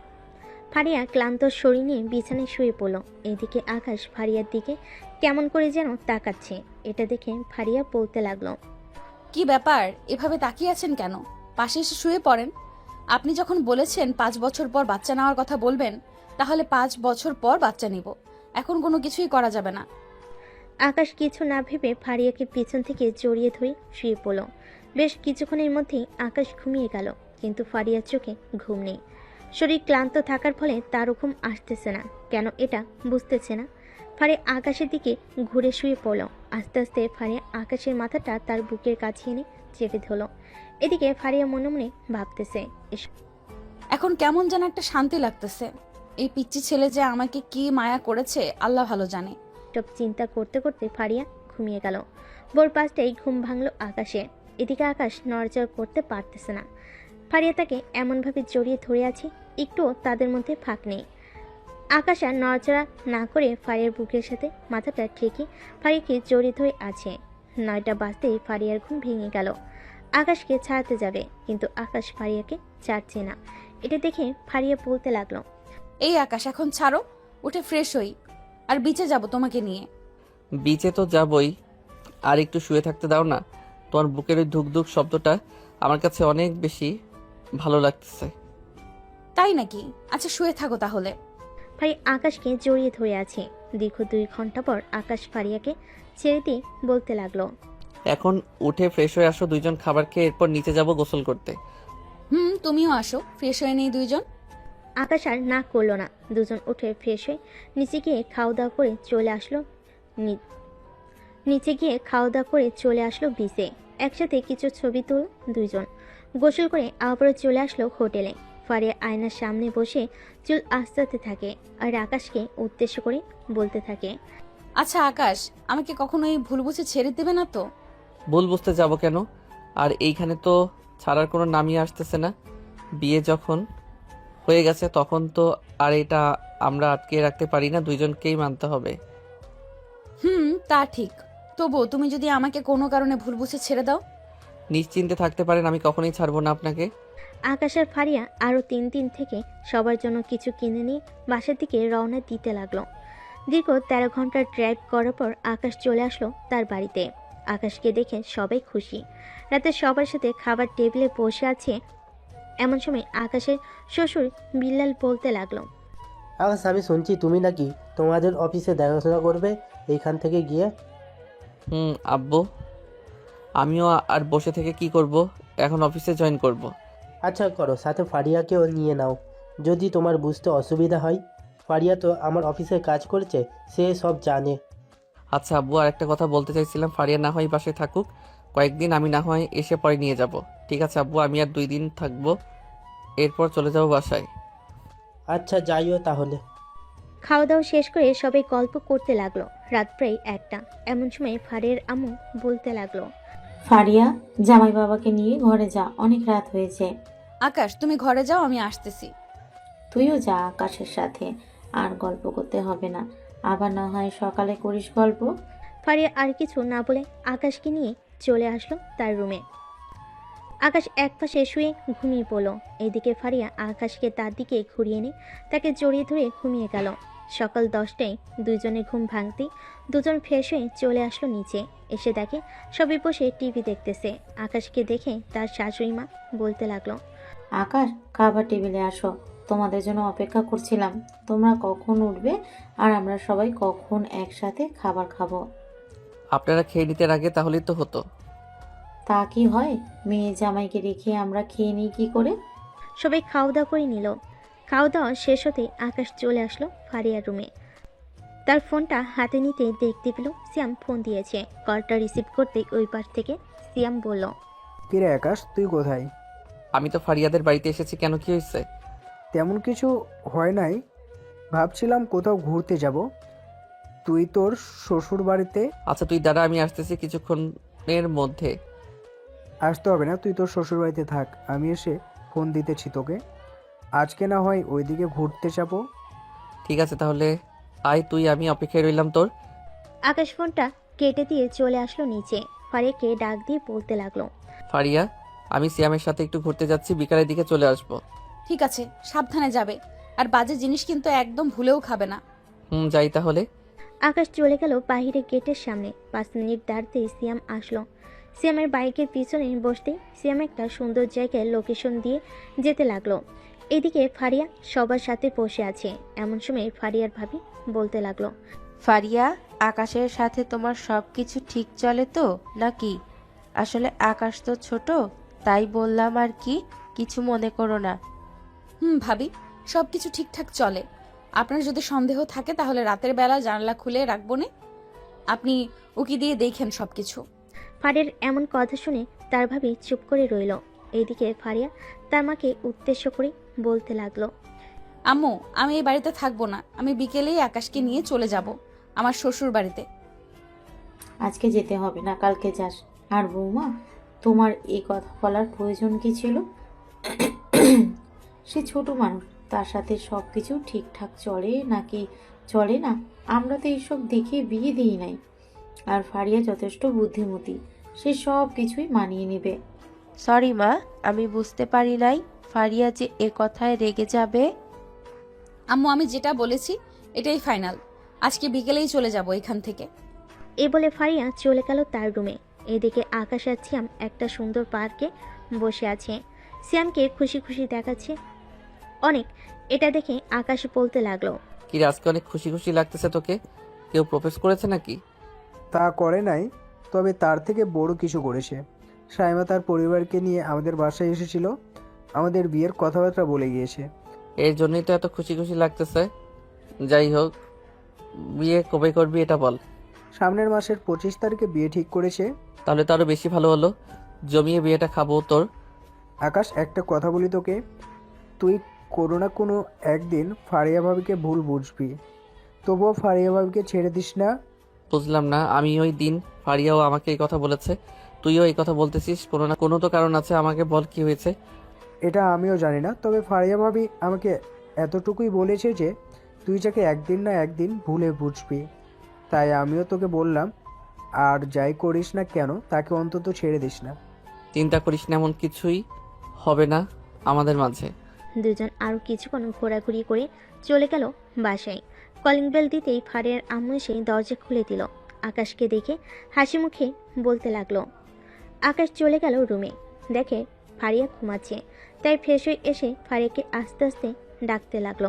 ফারিয়া ক্লান্ত শরীর নিয়ে বিছানায় শুয়ে পড়ল। এদিকে আকাশ ফারিয়ার দিকে কেমন করে যেন তাকাচ্ছে। এটা দেখে ফারিয়া বলতে লাগলো, কি ব্যাপার, এভাবে তাকিয়ে আছেন কেন? পাশে এসে শুয়ে পড়েন। আপনি যখন বলেছেন 5 বছর পর বাচ্চা নেওয়ার কথা বলবেন, তাহলে 5 বছর পর বাচ্চা নিব। এখন কোনো কিছুই করা যাবে না। আকাশ কিছু না ভেবে ফারিয়াকে পিছন থেকে জড়িয়ে ধরে শুয়ে পড়ল। বেশ কিছুক্ষণের মধ্যেই আকাশ ঘুমিয়ে গেল, কিন্তু ফারিয়ার চোখে ঘুম নেই। শরীর ক্লান্ত থাকার ফলে তারও ঘুম আসতেছে না, কেন এটা বুঝতেছে না। ফারিয়া আকাশের দিকে ঘুরে শুয়ে পড়ল। আস্তে আস্তে ফারিয়া আকাশের মাথাটা তার বুকের কাছে এনে চেপে ধরল। এদিকে ফারিয়া মনে মনে ভাবতেছে, এখন কেমন যেন একটা শান্তি লাগতেছে। এই পিচ্চি ছেলে যে আমাকে কি মায়া করেছে আল্লাহ ভালো জানে। সব চিন্তা করতে করতে ফারিয়া ঘুমিয়ে গেল। ভোর 5টায় ঘুম ভাঙল আকাশে। এদিকে আকাশ নড়চড় করতে পারতেছে না। ফারিয়া তাকে এমনভাবে জড়িয়ে ধরে আছে, একটুও তাদের মধ্যে ফাঁক নেই। আকাশ আর নড়চড়া না করে ফারিয়ার বুকের সাথে মাথাটা ঠেকে ফারিয়াকে জড়িয়ে ধরে আছে। 9টা বাজতেই ফারিয়ার ঘুম ভেঙে গেল। আকাশকে ছাড়তে যাবে, কিন্তু আকাশ ফারিয়াকে ছাড়ছে না। এটা দেখে ফারিয়া বলতে লাগলো, এই আকাশ, এখন ছাড়ো, উঠে ফ্রেশ হই, আর বিচে যাব তোমাকে নিয়ে। বিচে তো যাবই, আর একটু শুয়ে থাকতে দাও না। তোমার বুকের ওই ধুকধুক শব্দটা আমার কাছে অনেক বেশি ভালো লাগতেছে। তাই নাকি? আচ্ছা শুয়ে থাকো তাহলে। ফারিয়া আকাশকে জড়িয়ে ধরে আছে। দীর্ঘ 2 ঘন্টা পর আকাশ ফারিয়াকে ছেড়ে দিয়ে বলতে লাগলো, এখন উঠে ফ্রেশ হয়ে আসো, দুইজন খাবার খেয়ে এরপর নিচে যাব গোসল করতে। তুমিও আসো, ফ্রেশ হয়ে নেই দুইজন। আকাশ আর না করলো না। দুজন উঠে ফ্রেশ হয়ে নিচে গিয়ে খাওয়া দাওয়া করে চলে আসলো বিচে। একসাথে কিছু ছবি তুল দুইজন। গোসল করে আবারও চলে আসলো হোটেলে। ফারিয়া আয়নার সামনে বসে চুল আঁচড়াতে থাকে, আর আকাশকে উদ্দেশ্য করে বলতে থাকে, আচ্ছা আকাশ, আমাকে কখনোই ভুল বুঝে ছেড়ে দেবে না তো? ভুল বুঝতে যাব কেন? আর এইখানে তো ছাড়ার কোনো নামই আসতেছে না। বিয়ে যখন হয়ে গেছে তখন তো আর এটা আমরা আটকে রাখতে পারি না, দুইজনকেই মানতে হবে। তা ঠিক। তবুও তুমি যদি আমাকে কোনো কারণে ভুল বুঝে ছেড়ে দাও? নিশ্চিন্তে থাকতে পারেন, আমি কখনোই ছাড়বো না আপনাকে। আকাশ আর ফারিয়া আরও 3 দিন থেকে সবার জন্য কিছু কিনে নিয়ে বাসার দিকে রওনা দিতে লাগলো। দীর্ঘ 13 ঘন্টা ড্রাইভ করার পর আকাশ চলে আসলো তার বাড়িতে। আকাশকে দেখে সবাই খুশি। রাতে সবার সাথে খাবার টেবিলে বসে আছে। এমন সময় আকাশের শ্বশুর বিল্লাল বলতে লাগলো, আকাশ, আমি শুনছি তুমি নাকি তোমাদের অফিসে দেখাশোনা করবে এইখান থেকে গিয়ে। আব্বু, আমিও আর বসে থেকে কি করব, এখন অফিসে জয়েন করব। আচ্ছা করো, সাথে ফারিয়াকেও নিয়ে নাও, যদি তোমার বুঝতে অসুবিধা হয়। ফারিয়া তো আমার অফিসে কাজ করছে, সে সব জানে। আচ্ছা আব্বু, আর একটা কথা বলতে চাইছিলাম, ফারিয়া না হয় বাসায় থাকুক কয়েকদিন, আমি না হয় এসে পরে নিয়ে যাব। ঠিক আছে আব্বু, আমি আর 2 দিন থাকবো, এরপর চলে যাব বাসায়। আচ্ছা যাইও তাহলে। খাওয়া দাওয়া শেষ করে সবাই গল্প করতে লাগলো। রাত প্রায় 1টা। এমন সময় ফারিয়ার আম্মু বলতে লাগলো, ফারিয়া, জামাই বাবাকে নিয়ে ঘরে যা, অনেক রাত হয়েছে। আকাশ, তুমি ঘরে যাও, আমি আসতেছি। তুইও যা আকাশের সাথে, আর গল্প করতে হবে না, আবার না হয় সকালে করিস গল্প। ফারিয়া আর কিছু না বলে আকাশকে নিয়ে চলে আসলো তার রুমে। আকাশ একপাশে শুয়ে ঘুমিয়ে পড়ল। এদিকে ফারিয়া আকাশকে তার দিকে ঘুরিয়ে এনে তাকে জড়িয়ে ধরে ঘুমিয়ে গেল। সকাল 10টায় দুজনে ঘুম ভাঙতেই দুজন ফ্রেশ হয়ে চলে আসলো নিচে। এসে দেখে সবাই বসে টিভি দেখতেছে। আকাশকে দেখে তার শাশুড়ি মা বলতে লাগলো, আকাশ, খাবার টেবিলে আসো, তোমাদের জন্য অপেক্ষা করছিলাম। তোমরা কখন উঠবে আর আমরা সবাই কখন একসাথে খাবার খাবো? আপনারা খেয়ে নিতে আগে তাহলেই তো হতো। তা কি হয়, মেয়ে জামাইকে রেখে আমরা খেয়ে নিই কি করে? সবাই খাওয়া দাওয়া করে নিল। খাওয়া দাওয়া শেষ হতেই আকাশ চলে আসলো ফারিয়ার রুমে। তার ফোনটা হাতে নিতে দেখতে পেল সিয়াম ফোন দিয়েছে। কলটা রিসিভ করতেই ওই পাশ থেকে সিয়াম বলল, কিরে আকাশ, তুই কোথায়? আমি তো ফারিয়াদের বাড়িতে এসেছি, কেন কি হয়েছে? তেমন কিছু হয় নাই, ভাবছিলাম কোথাও ঘুরতে যাব। তুই তোর শ্বশুর বাড়িতে। আচ্ছা তুই দাঁড়া, আমি আসতেছি কিছুক্ষণের মধ্যে। আসতে হবে না, তুই তোর শ্বশুর বাড়িতে থাক, আমি এসে ফোন দিতেছি তোকে। আজকে না হয় ওইদিকে ঘুরতে যাবো। ঠিক আছে তাহলে আয় তুই, আমি অপেক্ষায় রইলাম তোর। আকাশ ফোনটা কেটে দিয়ে চলে আসলো নিচে। ফারিয়াকে ডাক দিয়ে বলতে লাগলো, ফারিয়া, আমি সিয়ামের সাথে একটু ঘুরতে যাচ্ছি, বিকালের দিকে চলে আসবো। ঠিক আছে, সাবধানে যাবে, আর বাজে জিনিস কিন্তু একদম ভুলেও খাবে না। যাই তাহলে। আকাশ চলে গেল বাইরে গেটের সামনে। 5 মিনিট দাঁড়াতেই সিয়াম আসলো। সিয়ামের বাইকের পিছনে বসতেই সিয়াম একটা সুন্দর জায়গায় লোকেশন দিয়ে যেতে লাগলো। এদিকে ফারিয়া সবার সাথে বসে আছে। এমন সময় ফারিয়ার ভাবি বলতে লাগলো, ফারিয়া, আকাশের সাথে তোমার সব কিছু ঠিক চলে তো নাকি? আসলে আকাশ তো ছোট, তাই বললাম আর কি, কিছু মনে করো না। ভাবি, সব কিছু ঠিকঠাক চলে। আপনার যদি সন্দেহ থাকে তাহলে রাতের বেলা জানলা খুলে রাখবো না, আপনি উকি দিয়ে দেখেন সবকিছু। ফারিয়ার এমন কথা শুনে তার ভাবি চুপ করে রইল। এইদিকে ফারিয়া তার মাকে উদ্দেশ্য করে বলতে লাগলো, আম্মু, আমি এই বাড়িতে থাকবো না, আমি বিকেলেই আকাশকে নিয়ে চলে যাব আমার শ্বশুর বাড়িতে। আজকে যেতে হবে না, কালকে যাস। আর বৌমা, তোমার এই কথা বলার প্রয়োজন কি ছিল? সে ছোট মানুষ, তার সাথে সব কিছু ঠিকঠাক চলে নাকি চলে না, আমরা তো এইসব দেখে বিয়ে দিই নাই। আর ফারিয়া যথেষ্ট বুদ্ধিমতী, সে সব কিছুই মানিয়ে নেবে। সরি মা, আমি বুঝতে পারি নাই ফারিয়া যে এ কথায় রেগে যাবে। আম্মু, আমি যেটা বলেছি এটাই ফাইনাল, আজকে বিকেলেই চলে যাব এখান থেকে। এ বলে ফারিয়া চলে গেল তার রুমে। এদিকে আকাশ আর সিয়াম একটা সুন্দর পার্কে বসে আছে। সিয়ামকে খুশি খুশি দেখাচ্ছে অনেক। এটা দেখে আকাশ বলতে লাগলো, কি রে, আজকে অনেক খুশি খুশি লাগতেছে তোকে? কেউ প্রপোজ করেছে নাকি? তা করে নাই, তবে তার থেকে বড় কিছু করেছে। সাইমা তার পরিবারকে নিয়ে আমাদের বাসায় এসেছিল, আমাদের বিয়ের কথাবার্তা বলে গিয়েছে। এর জন্যই তো এত খুশি খুশি লাগতেছে। যাই হোক, বিয়ে কবে করবি এটা বল। সামনের মাসের 25 তারিখে বিয়ে ঠিক করেছে। তাহলে তো আরো বেশি ভালো হলো, জমিয়ে বিয়েটা খাবো তোর। আকাশ, একটা কথা বলি তোকে, তুই কোনো না কোনো একদিন ফারিয়া ভাবিকে ভুল বুঝবি, তবুও ফারিয়া ভাবিকে ছেড়ে দিস না। বুঝলাম না, আমি ওই দিন ফারিয়াও আমাকে এই কথা বলেছে, তুইও এই কথা বলতেছিস, কোনো না কোনো তো কারণ আছে, আমাকে বল কি হয়েছে। এটা আমিও জানি না, তবে ফারিয়া ভাবি আমাকে এতটুকুই বলেছে যে তুই যাকে একদিন না একদিন ভুলে বুঝবি। তাই আমিও তোকে বললাম, আর যাই করিস না কেন তাকে অন্তত ছেড়ে দিস না। চিন্তা করিস না, এমন কিছুই হবে না আমাদের মাঝে। দুজন আরও কিছুক্ষণ ঘোরাঘুরি করে চলে গেল বাসায়। কলিং বেল দিতেই ফারিয়ার আম্মু এসে দরজা খুলে দিল। আকাশকে দেখে হাসি মুখে বলতে লাগলো। আকাশ চলে গেল রুমে, দেখে ফারিয়া ঘুমাচ্ছে, তাই ফ্রেশ হয়ে এসে ফারিয়াকে আস্তে আস্তে ডাকতে লাগলো।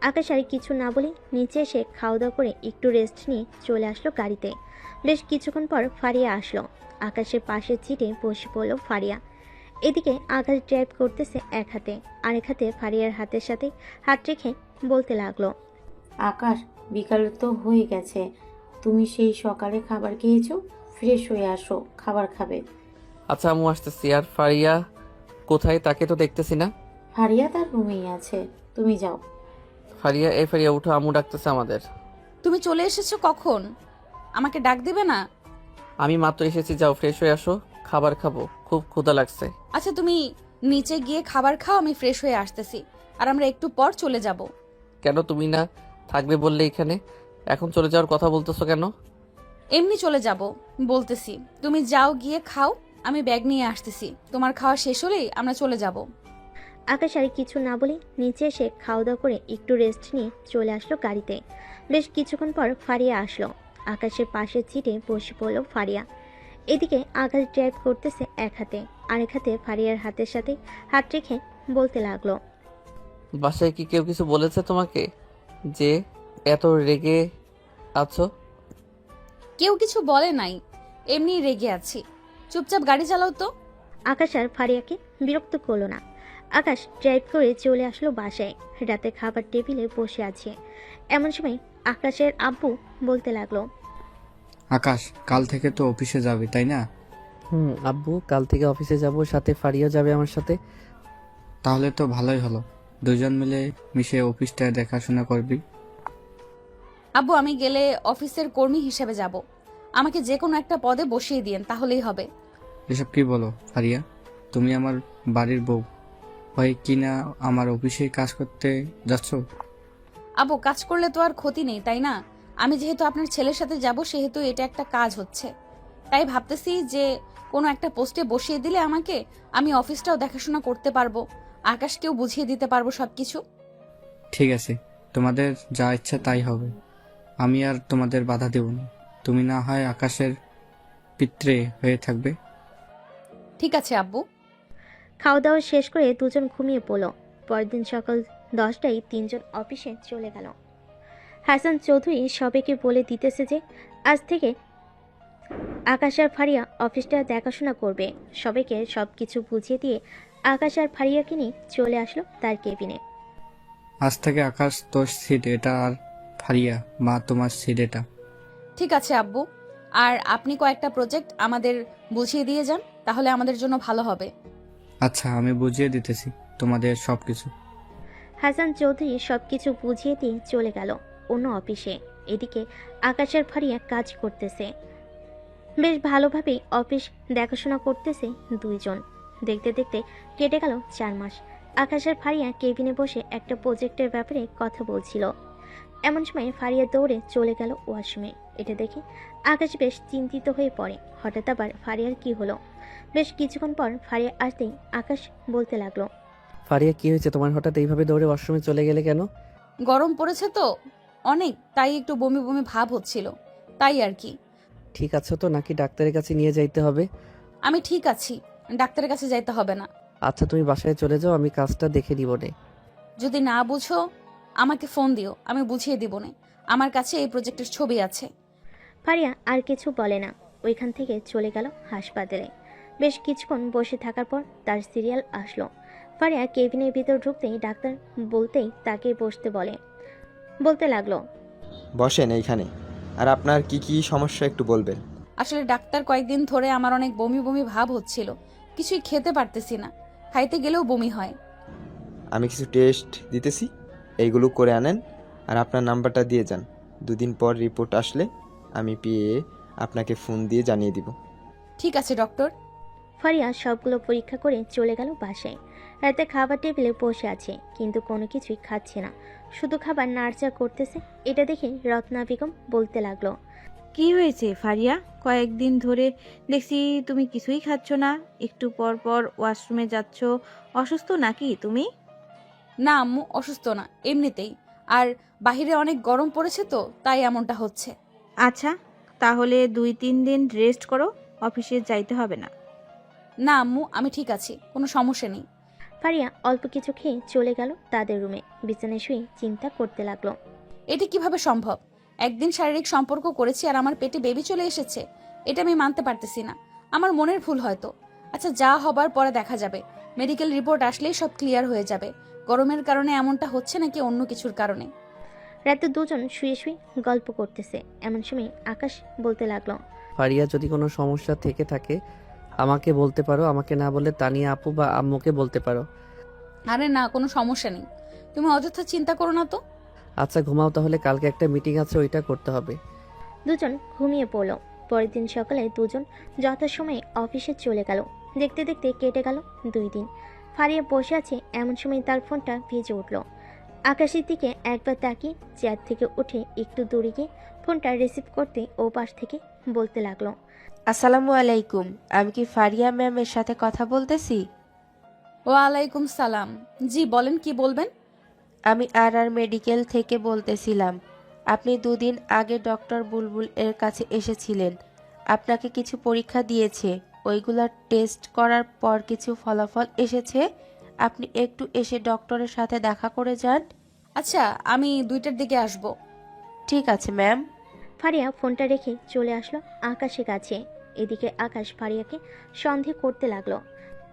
আকাশ আর কিছু না বলে নিচে এসে খাওয়া দাওয়া করে একটু রেস্ট নিয়ে চলে আসলো গাড়িতে। বেশ কিছুক্ষণ পর ফারিয়া আসলো। আকাশের পাশের সিটে বসে পড়ল ফারিয়া। এদিকে আকাশ ড্রাইভ করতেছে এক হাতে, আরেক হাতে ফারিয়ার হাতের সাথে হাত রেখে বলতে লাগলো, আকাশ, বিকাল তো হয়ে গেছে, তুমি সেই সকালে খাবার খেয়েছো, ফ্রেশ হয়ে আসো, খাবার খাবে। আচ্ছা আম্মু আসতেছি। আর ফারিয়া কোথায়? তাকে তো দেখতেছি না। ফারিয়া তার রুমেই আছে, তুমি যাও। ফারিয়া, এই ফারিয়া উঠো, আম্মু ডাকতেছে আমাদের। তুমি চলে এসেছো কখন? আমাকে ডাক দিবে না? আমি মাত্র এসেছি, যাও ফ্রেশ হয়ে আসো, খাবার খাবো, খুব ক্ষুধা লাগছে। আচ্ছা তুমি নিচে গিয়ে খাবার খাও, আমি ফ্রেশ হয়ে আসতেছি, আর আমরা একটু পর চলে যাব। কেন তুমি না থাকবে বললে এখানে, এখন চলে যাওয়ার কথা বলতেছো কেন? এমনি চলে যাব বলতেছি, তুমি যাও গিয়ে খাও, আমি ব্যাগ নিয়ে আসতেছি, তোমার খাওয়া শেষ হলেই আমরা চলে যাব। আকাশ আর কিছু না বলে নিচে এসে খাওয়া দাওয়া করে একটু রেস্ট নিয়ে চলে আসলো গাড়িতে। বেশ কিছুক্ষণ পর ফারিয়া আসলো। আকাশের পাশের সিটে বসে পড়লো ফারিয়া। এদিকে আকাশ ড্রাইভ করতেছে এক হাতে, আরেক হাতে ফারিয়ার হাতের সাথে হাত রেখে বলতে লাগলো, বাসায় কি কেউ কিছু বলেছে তোমাকে যে এত রেগে আছো? কেউ কিছু বলে নাই, এমনি রেগে আছি, চুপচাপ গাড়ি চালাও তো। আকাশ আর ফারিয়াকে বিরক্ত করলো না। আকাশ ড্রাইভ করে চলে আসলো বাসায়। রাতে খাবার টেবিলে বসে আছে। এমন সময় আকাশের আব্বু বলতে লাগলো, আকাশ, কাল থেকে তো অফিসে যাবি তাই না? আব্বু, কাল থেকে অফিসে যাব, সাথে ফারিয়া যাবে আমার সাথে। তাহলে তো ভালোই হলো, দুজন মিলে মিশে অফিসটা দেখাশোনা করবি। আব্বু, আমি গেলে অফিসের কর্মী হিসেবে যাব, আমাকে যে কোনো একটা পদে বসিয়ে দিন, তাহলেই হবে। এসব কি বলো ফারিয়া? তুমি আমার বাড়ির বউ হয়ে কিনা আমার অফিসে কাজ করতে যাচ্ছ? আব্বু, কাজ করলে তো আর ক্ষতি নেই তাই না? আমি যেহেতু আপনার ছেলের সাথে যাব, সেহেতু এটা একটা কাজ হচ্ছে, তাই ভাবতেছি যে কোনো একটা পোস্টে বসিয়ে দিলে আমাকে, আমি অফিসটাও দেখাশোনা করতে পারবো, আকাশকেও বুঝিয়ে দিতে পারবো সবকিছু। ঠিক আছে, তোমাদের যা ইচ্ছা তাই হবে, আমি আর তোমাদের বাধা দেব না। তুমি না হয় আকাশের পিত্রে হয়ে থাকবে। ঠিক আছে আব্বু। খাওয়া দাওয়া শেষ করে দুজন ঘুমিয়ে পড়ল। পরের দিন সকাল 10টায় তিনজন অফিসে চলে গেল। হাসান চৌধুরী সবাইকে বলে দিতেছে যে আজ থেকে আকাশ আর ফারিয়া অফিসটা দেখাশোনা করবে। সবাইকে সব কিছু বুঝিয়ে দিয়ে আকাশ আর ফারিয়াকে নিয়ে চলে আসলো তার কেবিনে। আজ থেকে আকাশ তোর সিট এটা, আর ফারিয়া মা তোমার সিট এটা। ঠিক আছে আব্বু, আর আপনি কয়েকটা প্রজেক্ট আমাদের বুঝিয়ে দিয়ে যান, তাহলে আমাদের জন্য ভালো হবে। আচ্ছা, আমি বুঝিয়ে দিতেছি তোমাদের সবকিছু। হাসান চৌধুরী সবকিছু বুঝিয়ে দিয়ে চলে গেল অন্য অফিসে। এদিকে আকাশের ফারিয়া কাজ করতেছে, বেশ ভালোভাবেই অফিস দেখাশোনা করতেছে দুইজন। দেখতে দেখতে কেটে গেল 4 মাস। আকাশের ফারিয়া কেবিনে বসে একটা প্রজেক্টের ব্যাপারে কথা বলছিল। এমন সময় ফারিয়া দৌড়ে চলে গেল ওয়াশরুমে। এটা দেখে আকাশ বেশ চিন্তিত হয়ে পড়ে। হঠাৎ আবার ফারিয়ার কি হলো? বেশ কিছুক্ষণ পর ফারিয়া আসতেই আকাশ বলতে লাগলো, ফারিয়া, কি হয়েছে তোমার? হঠাৎ এইভাবে দৌড়ে ওয়াশরুমে চলে গেলে কেন? গরম পড়েছে তো অনেক, তাই একটু বমি বমি ভাব হচ্ছিল, তাই আর কি। ঠিক আছে তো, নাকি ডাক্তারের কাছে নিয়ে যাইতে হবে? আমি ঠিক আছি, ডাক্তারের কাছে যাইতে হবে না। আচ্ছা, তুমি বাসায় চলে যাও, আমি কাজটা দেখে দিব নে। যদি না বুঝো আমাকে ফোন দিও, আমি বুঝিয়ে দিব না। আমার কাছে এই প্রজেক্টের ছবি আছে। ফারিয়া আর কিছু বলে না, ওইখান থেকে চলে গেল হাসপাতালে। বেশ কিছুক্ষণ বসে থাকার পর তার সিরিয়াল আসলো। ফারিয়া কেবিনের ভিতর ঢুকতেই ডাক্তার বলতেই তাকে বসতে বলতে লাগলো, বসেন এইখানে। আর আপনার কি কি সমস্যা একটু বলবেন? আসলে ডাক্তার, কয়েকদিন ধরে আমার অনেক বমি বমি ভাব হচ্ছিল, কিছুই খেতে পারতেছি না, খাইতে গেলেও বমি হয়। আমি কিছু টেস্ট দিতেছি, এইগুলো করে আনেন আর আপনার নাম্বারটা দিয়ে যান। 2 দিন পর রিপোর্ট আসলে আমি পেয়ে আপনাকে ফোন দিয়ে জানিয়ে দিব। ঠিক আছে ডক্টর। ফারিয়া সবগুলো পরীক্ষা করে চলে গেল বাসায়। রাতে খাবার টেবিলে বসে আছে, কিন্তু কোনো কিছুই খাচ্ছে না, শুধু খাবার নাড়চা করতেছে। এটা দেখে রত্না বেগম বলতে লাগলো, কি হয়েছে ফারিয়া? কয়েকদিন ধরে দেখছি তুমি কিছুই খাচ্ছ না, একটু পর পর ওয়াশরুমে যাচ্ছ, অসুস্থ নাকি তুমি? না আম্মু, অসুস্থ না, এমনিতেই, আর বাহিরে অনেক গরম পড়েছে তো তাই এমনটা হচ্ছে। আচ্ছা, তাহলে 2-3 দিন রেস্ট করো, অফিসে যাইতে হবে না। না আম্মু, আমি ঠিক আছি, কোনো সমস্যা নেই। ফারিয়া অল্প কিছু খেয়ে চলে গেল তাদের রুমে। বিছানায় শুয়ে চিন্তা করতে লাগলো, এটি কিভাবে সম্ভব? একদিন শারীরিক সম্পর্ক করেছি আর আমার পেটে বেবি চলে এসেছে, এটা আমি মানতে পারতেছি না। আমার মনের ভুল হয়তো, আচ্ছা, যা হবার পরে দেখা যাবে। মেডিকেল রিপোর্ট আসলেই সব ক্লিয়ার হয়ে যাবে। গরমের কারণে এমনটা হচ্ছে নাকি অন্য কিছুর কারণে? রাতে দুজন শুয়ে শুয়ে গল্প করতেছে, এমন সময় আকাশ বলতে লাগলো, ফারিয়া, যদি কোনো সমস্যা থেকে থাকে আমাকে বলতে পারো, আমাকে না বলে তানিয়া আপু বা আম্মুকে বলতে পারো। আরে না, কোনো সমস্যা নেই, তুমি অযথা চিন্তা করো না তো। আচ্ছা ঘুমাও তাহলে, কালকে একটা মিটিং আছে, ওইটা করতে হবে। দুজন ঘুমিয়ে পড়ল। পরের দিন সকালে দুজন যথাসময়ে অফিসে চলে গেল। দেখতে দেখতে কেটে গেল 2 দিন। ফারিয়া বসে আছে, এমন সময় তার ফোনটা ভেজে উঠল। আকাশের দিকে একবার তাকিয়ে চেয়ার থেকে উঠে একটু দূরে গিয়ে ফোনটা রিসিভ করতে ও পাশ থেকে বলতে লাগলো, আসসালামু আলাইকুম, আমি কি ফারিয়া ম্যামের সাথে কথা বলতেছি? ওয়ালাইকুম সালাম। জি বলেন, কি বলবেন? আমি আর মেডিকেল থেকে বলতেছিলাম। আপনি 2 দিন আগে ডক্টর বুলবুল এর কাছে এসেছিলেন। আপনাকে কিছু পরীক্ষা দিয়েছে, ওইগুলা টেস্ট করার পর কিছু ফলাফল এসেছে। আপনি একটু এসে ডক্টরের সাথে দেখা করে যান। আচ্ছা, আমি 2টার দিকে আসব। ঠিক আছে ম্যাম। ফারিয়া ফোনটা রেখে চলে আসলো আকাশের কাছে। এদিকে আকাশ ফারিয়াকে সন্দেহ করতে লাগলো।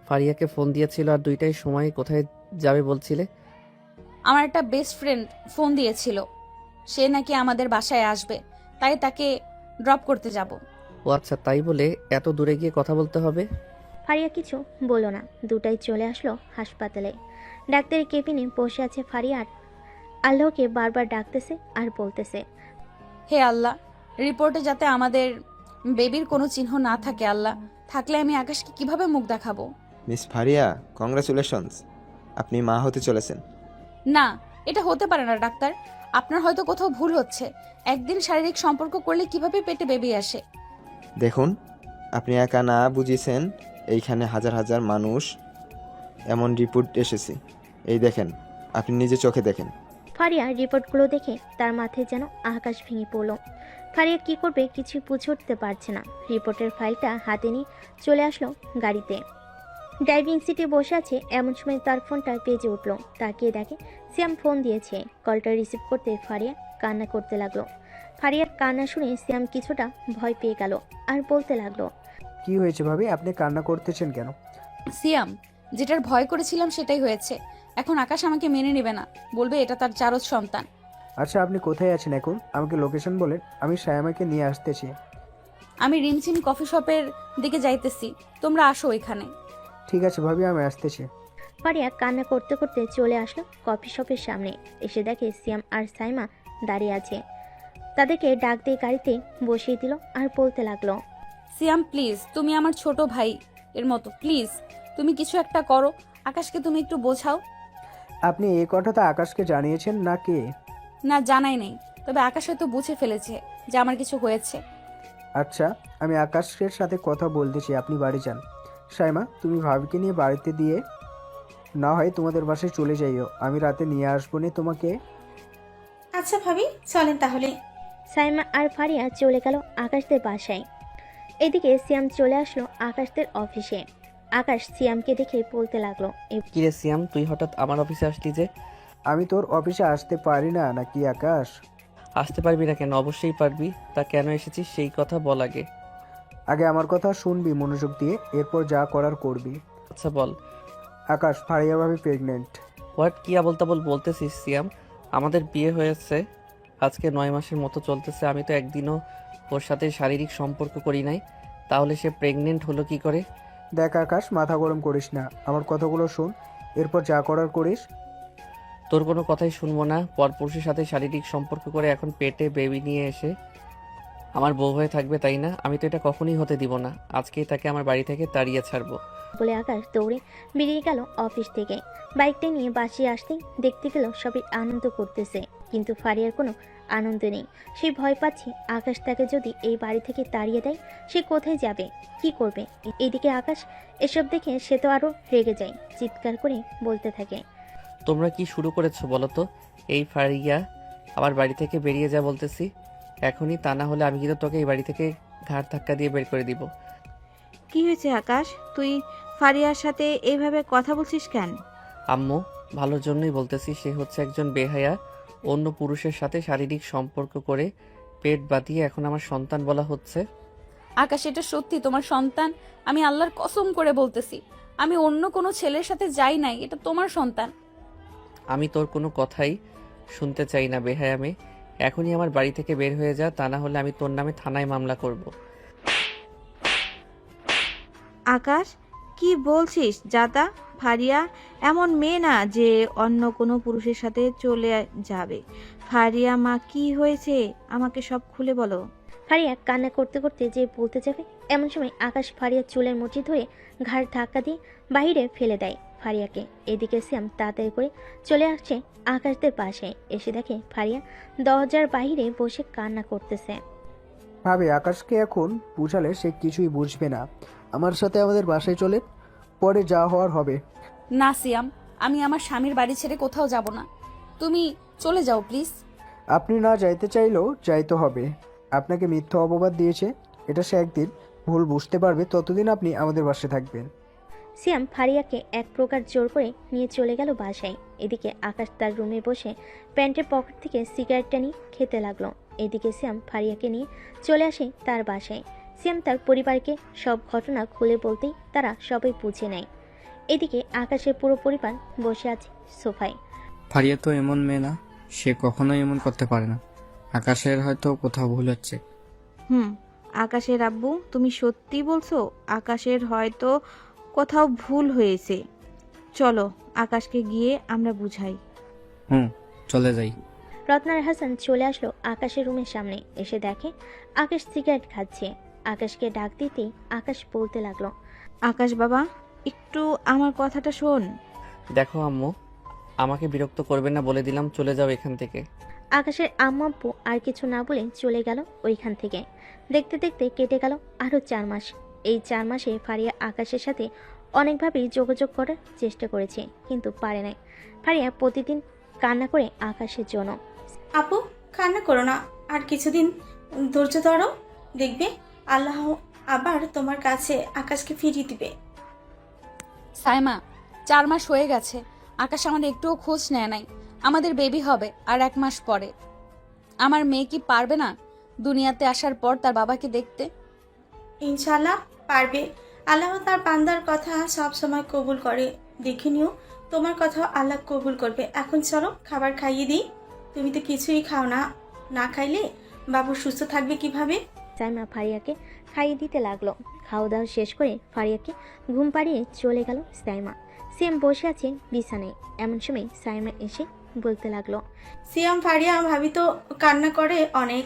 ফারিয়াকে ফোন দিয়েছিল আর 2টার সময় কোথায় যাবে বলছিলে? আমার একটা বেস্ট ফ্রেন্ড ফোন দিয়েছিল, সে নাকি আমাদের বাসায় আসবে, তাই তাকে ড্রপ করতে যাব। ও আচ্ছা, তাই বলে এত দূরে গিয়ে কথা বলতে হবে? ফারিয়া কিছু বলল না। 2টায় চলে আসলো হাসপাতালে। ডাক্তারের কেবিনে বসে আছে ফারিয়া আর আল্লাহকে বারবার ডাকতেছে আর বলতেছে, হে আল্লাহ, রিপোর্টে যাতে আমাদের বেবির কোনো চিহ্ন না থাকে আল্লাহ, থাকলে আমি আকাশকে কিভাবে মুখ দেখাবো? মিস ফারিয়া, কংগ্রাচুলেশনস, আপনি মা হতে চলেছেন। না, এটা হতে পারে না ডাক্তার, আপনার হয়তো কোথাও ভুল হচ্ছে। একদিন শারীরিক সম্পর্ক করলে কিভাবে পেটে বেবি আসে? দেখুন, আপনি একা না বুঝিয়েছেন, এইখানে হাজার হাজার মানুষ এমন রিপোর্ট এসেছে। এই দেখেন, আপনি নিজে চোখে দেখেন। ফারিয়া রিপোর্টগুলো দেখে তার মাথায় যেন আকাশ ভেঙে পড়ল। ফারিয়া কি করবে কিছু বুঝে উঠতে পারছে না। রিপোর্টের ফাইলটা হাতে নিয়ে চলে আসলো গাড়িতে। ড্রাইভিং সিটে বসে আছে, এমন সময় তার ফোনটা বেজে উঠলো। তাকিয়ে দেখে সিয়াম ফোন দিয়েছে। কলটা রিসিভ করতে ফারিয়া কান্না করতে লাগলো। ফারিয়ার কান্না শুনে সিয়াম কিছুটা ভয় পেয়ে গেল আর বলতে লাগলো, কি হয়েছে ভাবি, আপনি কান্না করতেছেন কেন? সিয়াম, যেটার ভয় করেছিলাম সেটাই হয়েছে। এখন আকাশ আমাকে মেনে নেবে না, বলবে এটা তার জারজ সন্তান। আচ্ছা, আপনি কোথায় আছেন এখন? আমাকে লোকেশন বলেন, আমি সায়ামাকে নিয়ে আসতেছি। আমি রিমঝিম কফি শপের দিকে যাইতেছি, তোমরা আসো এখানে। ঠিক আছে ভাবি, আমি আসতেছি। ফারিয়া কান্না করতে করতে চলে আসলো কফি শপের সামনে। এসে দেখে সিয়াম আর সাইমা দাঁড়িয়ে আছে। তাদেরকে ডাক দিয়ে গাড়িতে বসিয়ে দিল আর বলতে লাগলো, সিয়াম প্লিজ, তুমি আমার ছোট ভাই এর মতো, প্লিজ তুমি কিছু একটা করো, আকাশকে তুমি একটু বোঝাও। আপনি এই কথাটা আকাশকে জানিয়েছেন নাকি? না, জানাই নেই, তবে আকাশ হয়তো বুঝে ফেলেছে যে আমার কিছু হয়েছে। আচ্ছা, আমি আকাশের সাথে কথা বলতেছি, আপনি বাড়ি যান। সাইমা, তুমি ভাবিকে নিয়ে বাড়িতে দিয়ে না হয় তোমাদের বাসায় চলে যাইও, আমি রাতে নিয়ে আসবো নি তোমাকে। আচ্ছা ভাবি, চলেন তাহলে। সাইমা আর ফারিয়া চলে গেল আকাশদের বাসায়। এদিকে সিয়াম চলে আসলো আকাশদের অফিসে। আকাশ সিয়ামকে দেখে বলতে লাগলো, কিরে সিয়াম, তুই হঠাৎ আমার অফিসে আসলি যে? আমি তোর অফিসে আসতে পারি না নাকি আকাশ? আসতে পারবি না কেন? অবশ্যই পারবি। তা কেন এসেছিস সেই কথা বল আগে। আগে আমার কথা শুনবি মনোযোগ দিয়ে, এরপর যা করার করবি। আচ্ছা বল। আকাশ, ফারিয়া ভাবি প্রেগনেন্ট। হোয়াট, কি আবল তাবল বলতেছিস সিয়াম? আমাদের বিয়ে হয়েছে আজকে 9 মাসের মতো চলতেছে, আমি তো একদিনও ওর সাথে শারীরিক সম্পর্ক করি নাই, তাহলে সে প্রেগনেন্ট হলো কি করে? দেখ আকাশ, মাথা গরম করিস না, আমার কথাগুলো শোন, এরপর যা করার করিস। তোর কোনো কথাই শুনবো না। পরপুরুষের সাথে শারীরিক সম্পর্ক করে এখন পেটে বেবি নিয়ে এসে আমার বউ হয়ে থাকবে, তাই না? আমি তো এটা কখনোই হতে দিব না। আজকেই তাকে আমার বাড়ি থেকে তাড়িয়ে ছাড়বো। বলে আকাশ দৌড়ে বেরিয়ে গেল অফিস থেকে। বাইকটা নিয়ে বাসে আসতেই দেখতে গেল সবাই আনন্দ করতেছে, কিন্তু ফারিয়ার কোনো আনন্দ নেই। সে ভয় পাচ্ছে আকাশ তাকে যদি এই বাড়ি থেকে তাড়িয়ে দেয় সে কোথায় যাবে, কি করবে। এদিকে আকাশ এসব দেখে সে তো আরো রেগে যায়, চিৎকার করে বলতে থাকে, তোমরা কি শুরু করেছো বলো তো? এই ফারিয়া আমার বাড়ি থেকে বেরিয়ে যা বলতেছি এখনই, তা না হলে আমি কিন্তু তোকে এই বাড়ি থেকে ঘাড় ধাক্কা দিয়ে বের করে দিব। কি হয়েছে আকাশ, তুই ফারিয়ার সাথে এইভাবে কথা বলছিস কেন? আম্মু, ভালোর জন্যই বলতেছি। সে হচ্ছে একজন বেহায়া, অন্য পুরুষের সাথে শারীরিক সম্পর্ক করে পেট বাঁধিয়ে এখন আমার সন্তান বলা হচ্ছে। আকাশ, এটা সত্যি তোমার সন্তান? আমি আল্লাহর কসম করে বলতেছি, আমি অন্য কোনো ছেলের সাথে যাই নাই, এটা তোমার সন্তান। আমি তোর কোনো কথাই শুনতে চাই না বেহায়া মেয়ে। এখনই আমার বাড়ি থেকে বের হয়ে যা, তা না হলে আমি তোর নামে থানায় মামলা করব। আকাশ, কি বলছিস জাতা? ফারিয়া এমন মেয়ে না যে অন্য কোনো পুরুষের সাথে চলে যাবে। ফারিয়া মা, কি হয়েছে আমাকে সব খুলে বলো। ফারিয়া কান্না করতে করতে যে বলতে যাবে এমন সময় আকাশ ফারিয়ার চুলের মুঠি ধরে ঘাড় ধাক্কা দিয়ে বাইরে ফেলে দেয় ফারিয়াকে। এদিকে শ্যাম তাড়াতাড়ি করে চলে আসছে আকাশদের পাশে, এসে দেখে ফারিয়া দরজার বাইরে বসে কান্না করতেছে। ভাবে আকাশকে এখন বুঝালে সে কিছুই বুঝবে না। আমার সাথে আমাদের বাসায় চলে, পরে যা হওয়ার হবে। না সিয়াম, আমি আমার স্বামীর বাড়ি ছেড়ে কোথাও যাব না, তুমি চলে যাও প্লিজ। আপনি না যাইতে চাইলেও যাইতে হবে। আপনাকে মিথ্যা অপবাদ দিয়েছে, এটা সে একদিন ভুল বুঝতে পারবে, ততদিন আপনি আমাদের বাসায় থাকবেন। শ্যাম ফারিয়াকে এক প্রকার জোর করে নিয়ে চলে গেল বাসায়। এদিকে আকাশ তার রুমে বসে প্যান্টের পকেট থেকে সিগারেটটা নিয়ে খেতে লাগলো। এদিকে শ্যাম ফারিয়াকে নিয়ে চলে আসে তার বাসায়। শ্যাম তার পরিবারকে সব ঘটনা খুলে বলতেই তারা সবাই বুঝে নেয়। এদিকে আকাশের পুরো পরিবার বসে আছে সোফায়। ফারিয়া তো এমন মেয়ে না, সে কখনোই এমন করতে পারে না। আকাশের হয়তো কোথাও ভুল হচ্ছে। আকাশের আব্বু, তুমি সত্যি বলছো? আকাশের হয়তো কোথাও ভুল হয়েছে। চলো আকাশকে গিয়ে আমরা বুঝাই। চলে যাই। রত্নার হাসান চলে আসলো আকাশের রুমের সামনে, এসে দেখে আকাশ সিগারেট খাচ্ছে। আকাশকে ডাক দিতেই আকাশ বলতে লাগলো, আকাশ বাবা, একটু আমার কথাটা শোন। দেখো আম্মু, আমাকে বিরক্ত করবেন না বলে দিলাম, চলে যাও এখান থেকে। আকাশের আম্মু আব্বু আর কিছু না বলে চলে গেল ওইখান থেকে। দেখতে দেখতে কেটে গেল আরও 4 মাস। এই 4 মাসে ফারিয়া আকাশের সাথে অনেকভাবেই যোগাযোগ করার চেষ্টা করেছে, কিন্তু পারে নাই। ফারিয়া প্রতিদিন কান্না করে আকাশের জন্য। আপু, কান্না করো না, আর কিছুদিন ধৈর্য ধরো, দেখবে আল্লাহ আবার তোমার কাছে আকাশকে ফিরিয়ে দিবে। সাইমা, 4 মাস হয়ে গেছে, আকাশ আমাদের একটুও খোঁজ নেয় নাই। আমাদের বেবি হবে আর 1 মাস পরে। আমার মেয়ে কি পারবে না দুনিয়াতে আসার পর তার বাবাকে দেখতে? ইনশাল্লাহ পারবে। আল্লাহ তার বান্দার কথা সব সময় কবুল করে। দেখে নিও, তোমার কথাও আল্লাহ কবুল করবে। এখন চলো খাবার খাইয়ে দিই, তুমি তো কিছুই খাও না, না খাইলে বাবু সুস্থ থাকবে কিভাবে? সাইমা ফারিয়াকে খাইয়ে দিতে লাগলো। খাওয়া দাওয়া শেষ করে ফারিয়াকে ঘুম পাড়িয়ে চলে গেল সাইমা। সিয়াম বসে আছে বিছানায়। এমন সময় সাইমা এসে বলতে লাগলো, সিয়াম, ফারিয়া ভাবি তো কান্না করে অনেক,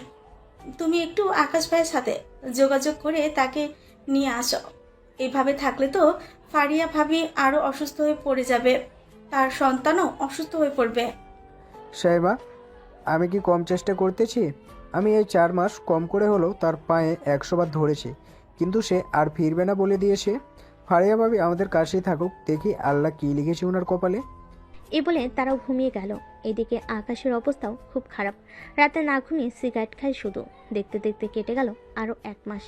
তুমি একটু আকাশ ভাইয়ের সাথে যোগাযোগ করে তাকে নিয়ে আসো। এইভাবে থাকলে তো ফারিয়া ভাবি আরও অসুস্থ হয়ে পড়ে যাবে, তার সন্তানও অসুস্থ হয়ে পড়বে। সাহেবা, আমি কি কম চেষ্টা করতেছি? আমি এই 4 মাস কম করে হলেও তার পায়ে 100 বার ধরেছি, কিন্তু সে আর ফিরবে না বলে দিয়েছে। ফারিয়া ভাবি আমাদের কাছেই থাকুক, দেখি আল্লাহ কি লিখেছে ওনার কপালে। এই বলে তারাও ঘুমিয়ে গেল। এদিকে আকাশের অবস্থাও খুব খারাপ। রাতে না ঘুমিয়ে সিগারেট খায় শুধু। দেখতে দেখতে কেটে গেল আরও 1 মাস।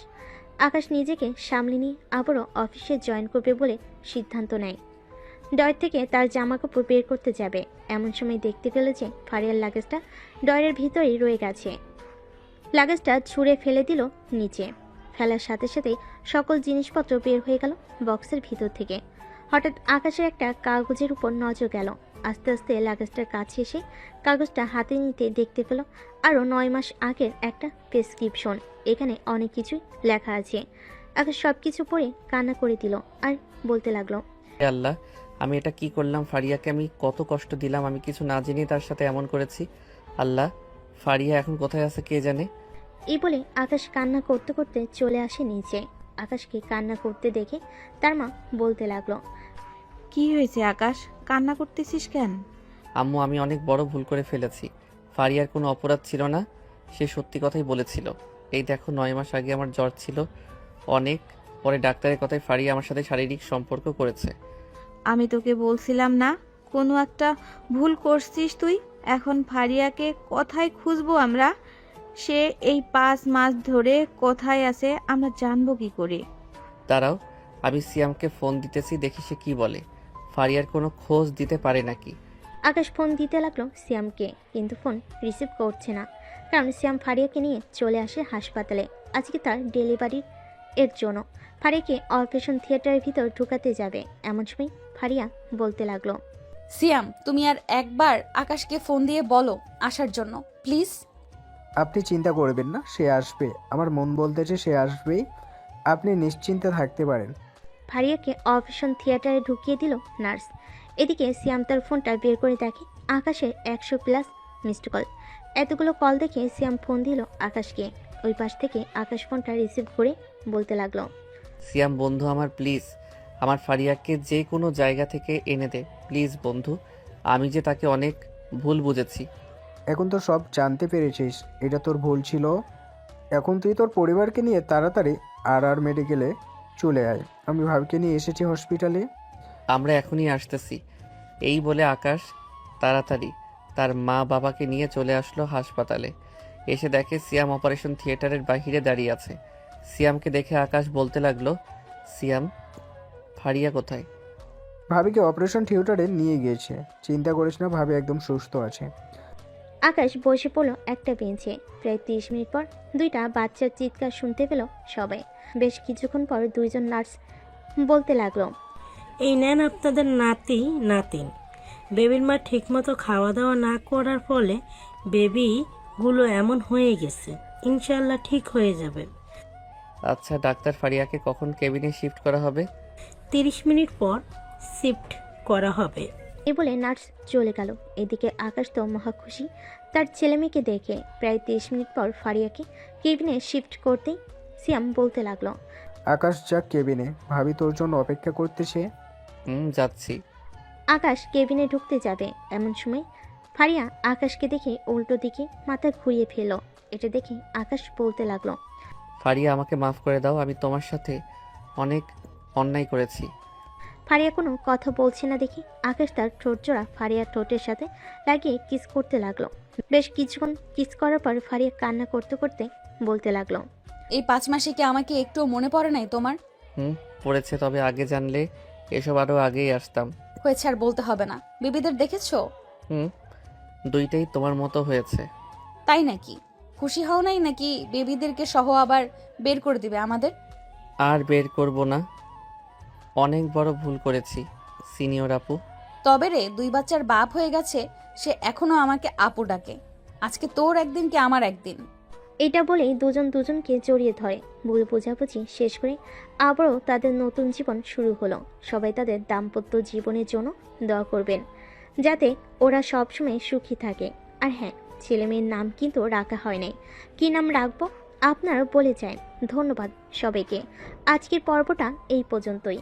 আকাশ নিজেকে সামলে নিয়ে আবারও অফিসে জয়েন করবে বলে সিদ্ধান্ত নেয়। ডয়ের থেকে তার জামা কাপড় বের করতে যাবে, এমন সময় দেখতে পেল যে ফারিয়ার লাগেজটা ডয়ের ভিতরেই রয়ে গেছে। লাগেজটা ছুঁড়ে ফেলে দিল নিচে। ফেলার সাথে সাথেই সকল জিনিসপত্র বের হয়ে গেল বক্সের ভিতর থেকে। হঠাৎ আকাশের একটা কাগজের উপর নজর গেল। আস্তে আস্তে লাগেজটার কাছে এসে কাগজটা হাতে নিতে দেখতে পেল আরও 9 মাস আগের একটা প্রেসক্রিপশন। এখানে অনেক কিছুই লেখা আছে। আকাশ সব কিছু পড়ে কান্না করে দিল আর বলতে লাগলো, হে আল্লাহ, আমি এটা কি করলাম? ফারিয়াকে আমি কত কষ্ট দিলাম, আমি কিছু না জেনে তার সাথে এমন করেছি। আল্লাহ, ফারিয়া এখন কোথায় আছে কে জানে। এই বলে আকাশ কান্না করতে করতে চলে আসে নিচে। আকাশকে কান্না করতে দেখে তার মা বলতে লাগলো, কি হয়েছে আকাশ, কান্না করতেছিস কেন? আম্মু, আমি অনেক বড় ভুল করে ফেলেছি। ফারিয়ার কোনো অপরাধ ছিল না, সে সত্যি কথাই বলেছিল। এই দেখো, 9 মাস আগে আমার জ্বর ছিল অনেক, পরে ডাক্তারের কথায় ফারিয়া আমার সাথে শারীরিক সম্পর্ক করেছে। আমি তোকে বলছিলাম না কোনো একটা ভুল করছিস তুই? এখন ফারিয়াকে কোথায় খুঁজবো আমরা? সে এই 5 মাস ধরে কোথায় আছে আমরা জানবো কি করে? দাঁড়াও, আমি সিয়ামকে ফোন দিতেছি, দেখি সে কি বলে। ফারিয়ার কোনো খোঁজ দিতে পারে নাকি। আকাশ ফোন দিতে লাগলো সিয়ামকে, কিন্তু ফোন রিসিভ করছে না, কারণ সিয়াম ফারিয়াকে নিয়ে চলে আসে হাসপাতালে। আজকে তার ডেলিভারির এর জন্য ফারিয়াকে অপারেশন থিয়েটারের ভিতর ঢুকাতে যাবে। এমন সময় ফারিয়া বলতে লাগলো, সিয়াম, তুমি আর একবার আকাশকে ফোন দিয়ে বলো আসার জন্য প্লিজ। আপনি চিন্তা করবেন না, সে আসবে। আমার মন বলতেছে সে আসবেই, আপনি নিশ্চিন্তে থাকতে পারেন। ফারিয়াকে অপারেশন থিয়েটারে ঢুকিয়ে দিল নার্স। এদিকে সিয়াম তার ফোনটা বের করে দেখে আকাশের 100+ মিসড কল। এতগুলো কল দেখে সিয়াম ফোন দিল আকাশকে। ওই পাশ থেকে আকাশ ফোনটা রিসিভ করে বলতে লাগলো, সিয়াম বন্ধু আমার, প্লিজ আমার ফারিয়াকে যে কোনো জায়গা থেকে এনে দে প্লিজ বন্ধু। আমি যে তাকে অনেক ভুল বুঝেছি। এখন তো সব জানতে পেরেছিস, এটা তোর ভুল ছিল। এখন তুই তোর পরিবারকে নিয়ে তাড়াতাড়ি আর মেডিকেলে চলে আয়। আমি ভাবিকে নিয়ে এসেছি হসপিটালে। আমরা এখনই আসতেছি। এই বলে আকাশ তাড়াতাড়ি তার মা বাবাকে নিয়ে চলে আসলো হাসপাতালে। এসে দেখে সিয়াম অপারেশন থিয়েটারের বাহিরে দাঁড়িয়ে আছে। সিয়ামকে দেখে আকাশ বলতে লাগলো, সিয়াম, ফারিয়া কোথায়? ভাবিকে অপারেশন থিয়েটারে নিয়ে গিয়েছে, চিন্তা করিস না, ভাবি একদম সুস্থ আছে। আকাশ বসে পড়ল একটা বেঞ্চে। প্রায় 30 মিনিট পর দুইটা বাচ্চার চিৎকার শুনতে পেল সবাই। বেশ কিছুক্ষণ পর দুইজন নার্স বলতে লাগলো, এই নেন আপনাদের নাতি নাতিন। বেবির মা ঠিকমতো খাওয়া দাওয়া না করার ফলে বেবিগুলো এমন হয়ে গেছে, ইনশাল্লাহ ঠিক হয়ে যাবে। আচ্ছা ডাক্তার, ফারিয়াকে কখন কেবিনে শিফট করা হবে? 30 মিনিট পর শিফট করা হবে। এ বলে নার্স চলে গেল। এদিকে আকাশ তো মহা খুশি তার ছেলেমেয়েকে দেখে। প্রায় 30 মিনিট পর ফারিয়াকে কেবিনে শিফট করতেই সিয়াম বলতে লাগলো, আকাশ যা কেবিনে, ভাবি তোর জন্য অপেক্ষা করতেছে। যাচ্ছি। আকাশ কেবিনে ঢুকতে যাবে। এমন সময় ফারিয়া আকাশকে দেখে উল্টো দিকে মাথা ঘুরিয়ে ফেলল। এটা দেখে আকাশ বলতে লাগলো, ফারিয়া আমাকে মাফ করে দাও, আমি তোমার সাথে অনেক অন্যায় করেছি। ফারিয়া কোনো কথা বলছে না দেখে আকাশ তার ঠোঁট জোড়া ফারিয়ার ঠোঁটের সাথে লাগিয়ে কিস করতে লাগলো। বেশ কিছুক্ষণ কিস করার পর ফারিয়া কান্না করতে করতে বলতে লাগলো, এই 5 মাসে কি আমাকে একটু মনে পড়ে নাই তোমার? পড়েছে, তবে আগে জানলে এসব আরও আগেই আসতাম। হয়েছে, আর বলতে হবে না। বেবিদের দেখেছো? দুইটাই তোমার মতো হয়েছে। তাই নাকি? খুশি হও নাই নাকি বেবিদেরকে সহ আবার বের করে দিবে আমাদের? আর বের করব না, অনেক বড় ভুল করেছি সিনিয়র আপু। তবে রে, 2 বাচ্চার বাপ হয়ে গেছে, সে এখনো আমাকে আপু ডাকে। আজকে তোর একদিন কি আমার একদিন। এটা বলেই দুজন দুজনকে জড়িয়ে ধরে। ভুল বোঝাবুঝি শেষ করে আবারও তাদের নতুন জীবন শুরু হলো। সবাই তাদের দাম্পত্য জীবনের জন্য দোয়া করবেন যাতে ওরা সবসময় সুখী থাকে। আর হ্যাঁ, ছেলেমেয়ের নাম কিন্তু রাখা হয় নাই। কী নাম রাখবো আপনারা বলে যান। ধন্যবাদ সবাইকে। আজকের পর্বটা এই পর্যন্তই।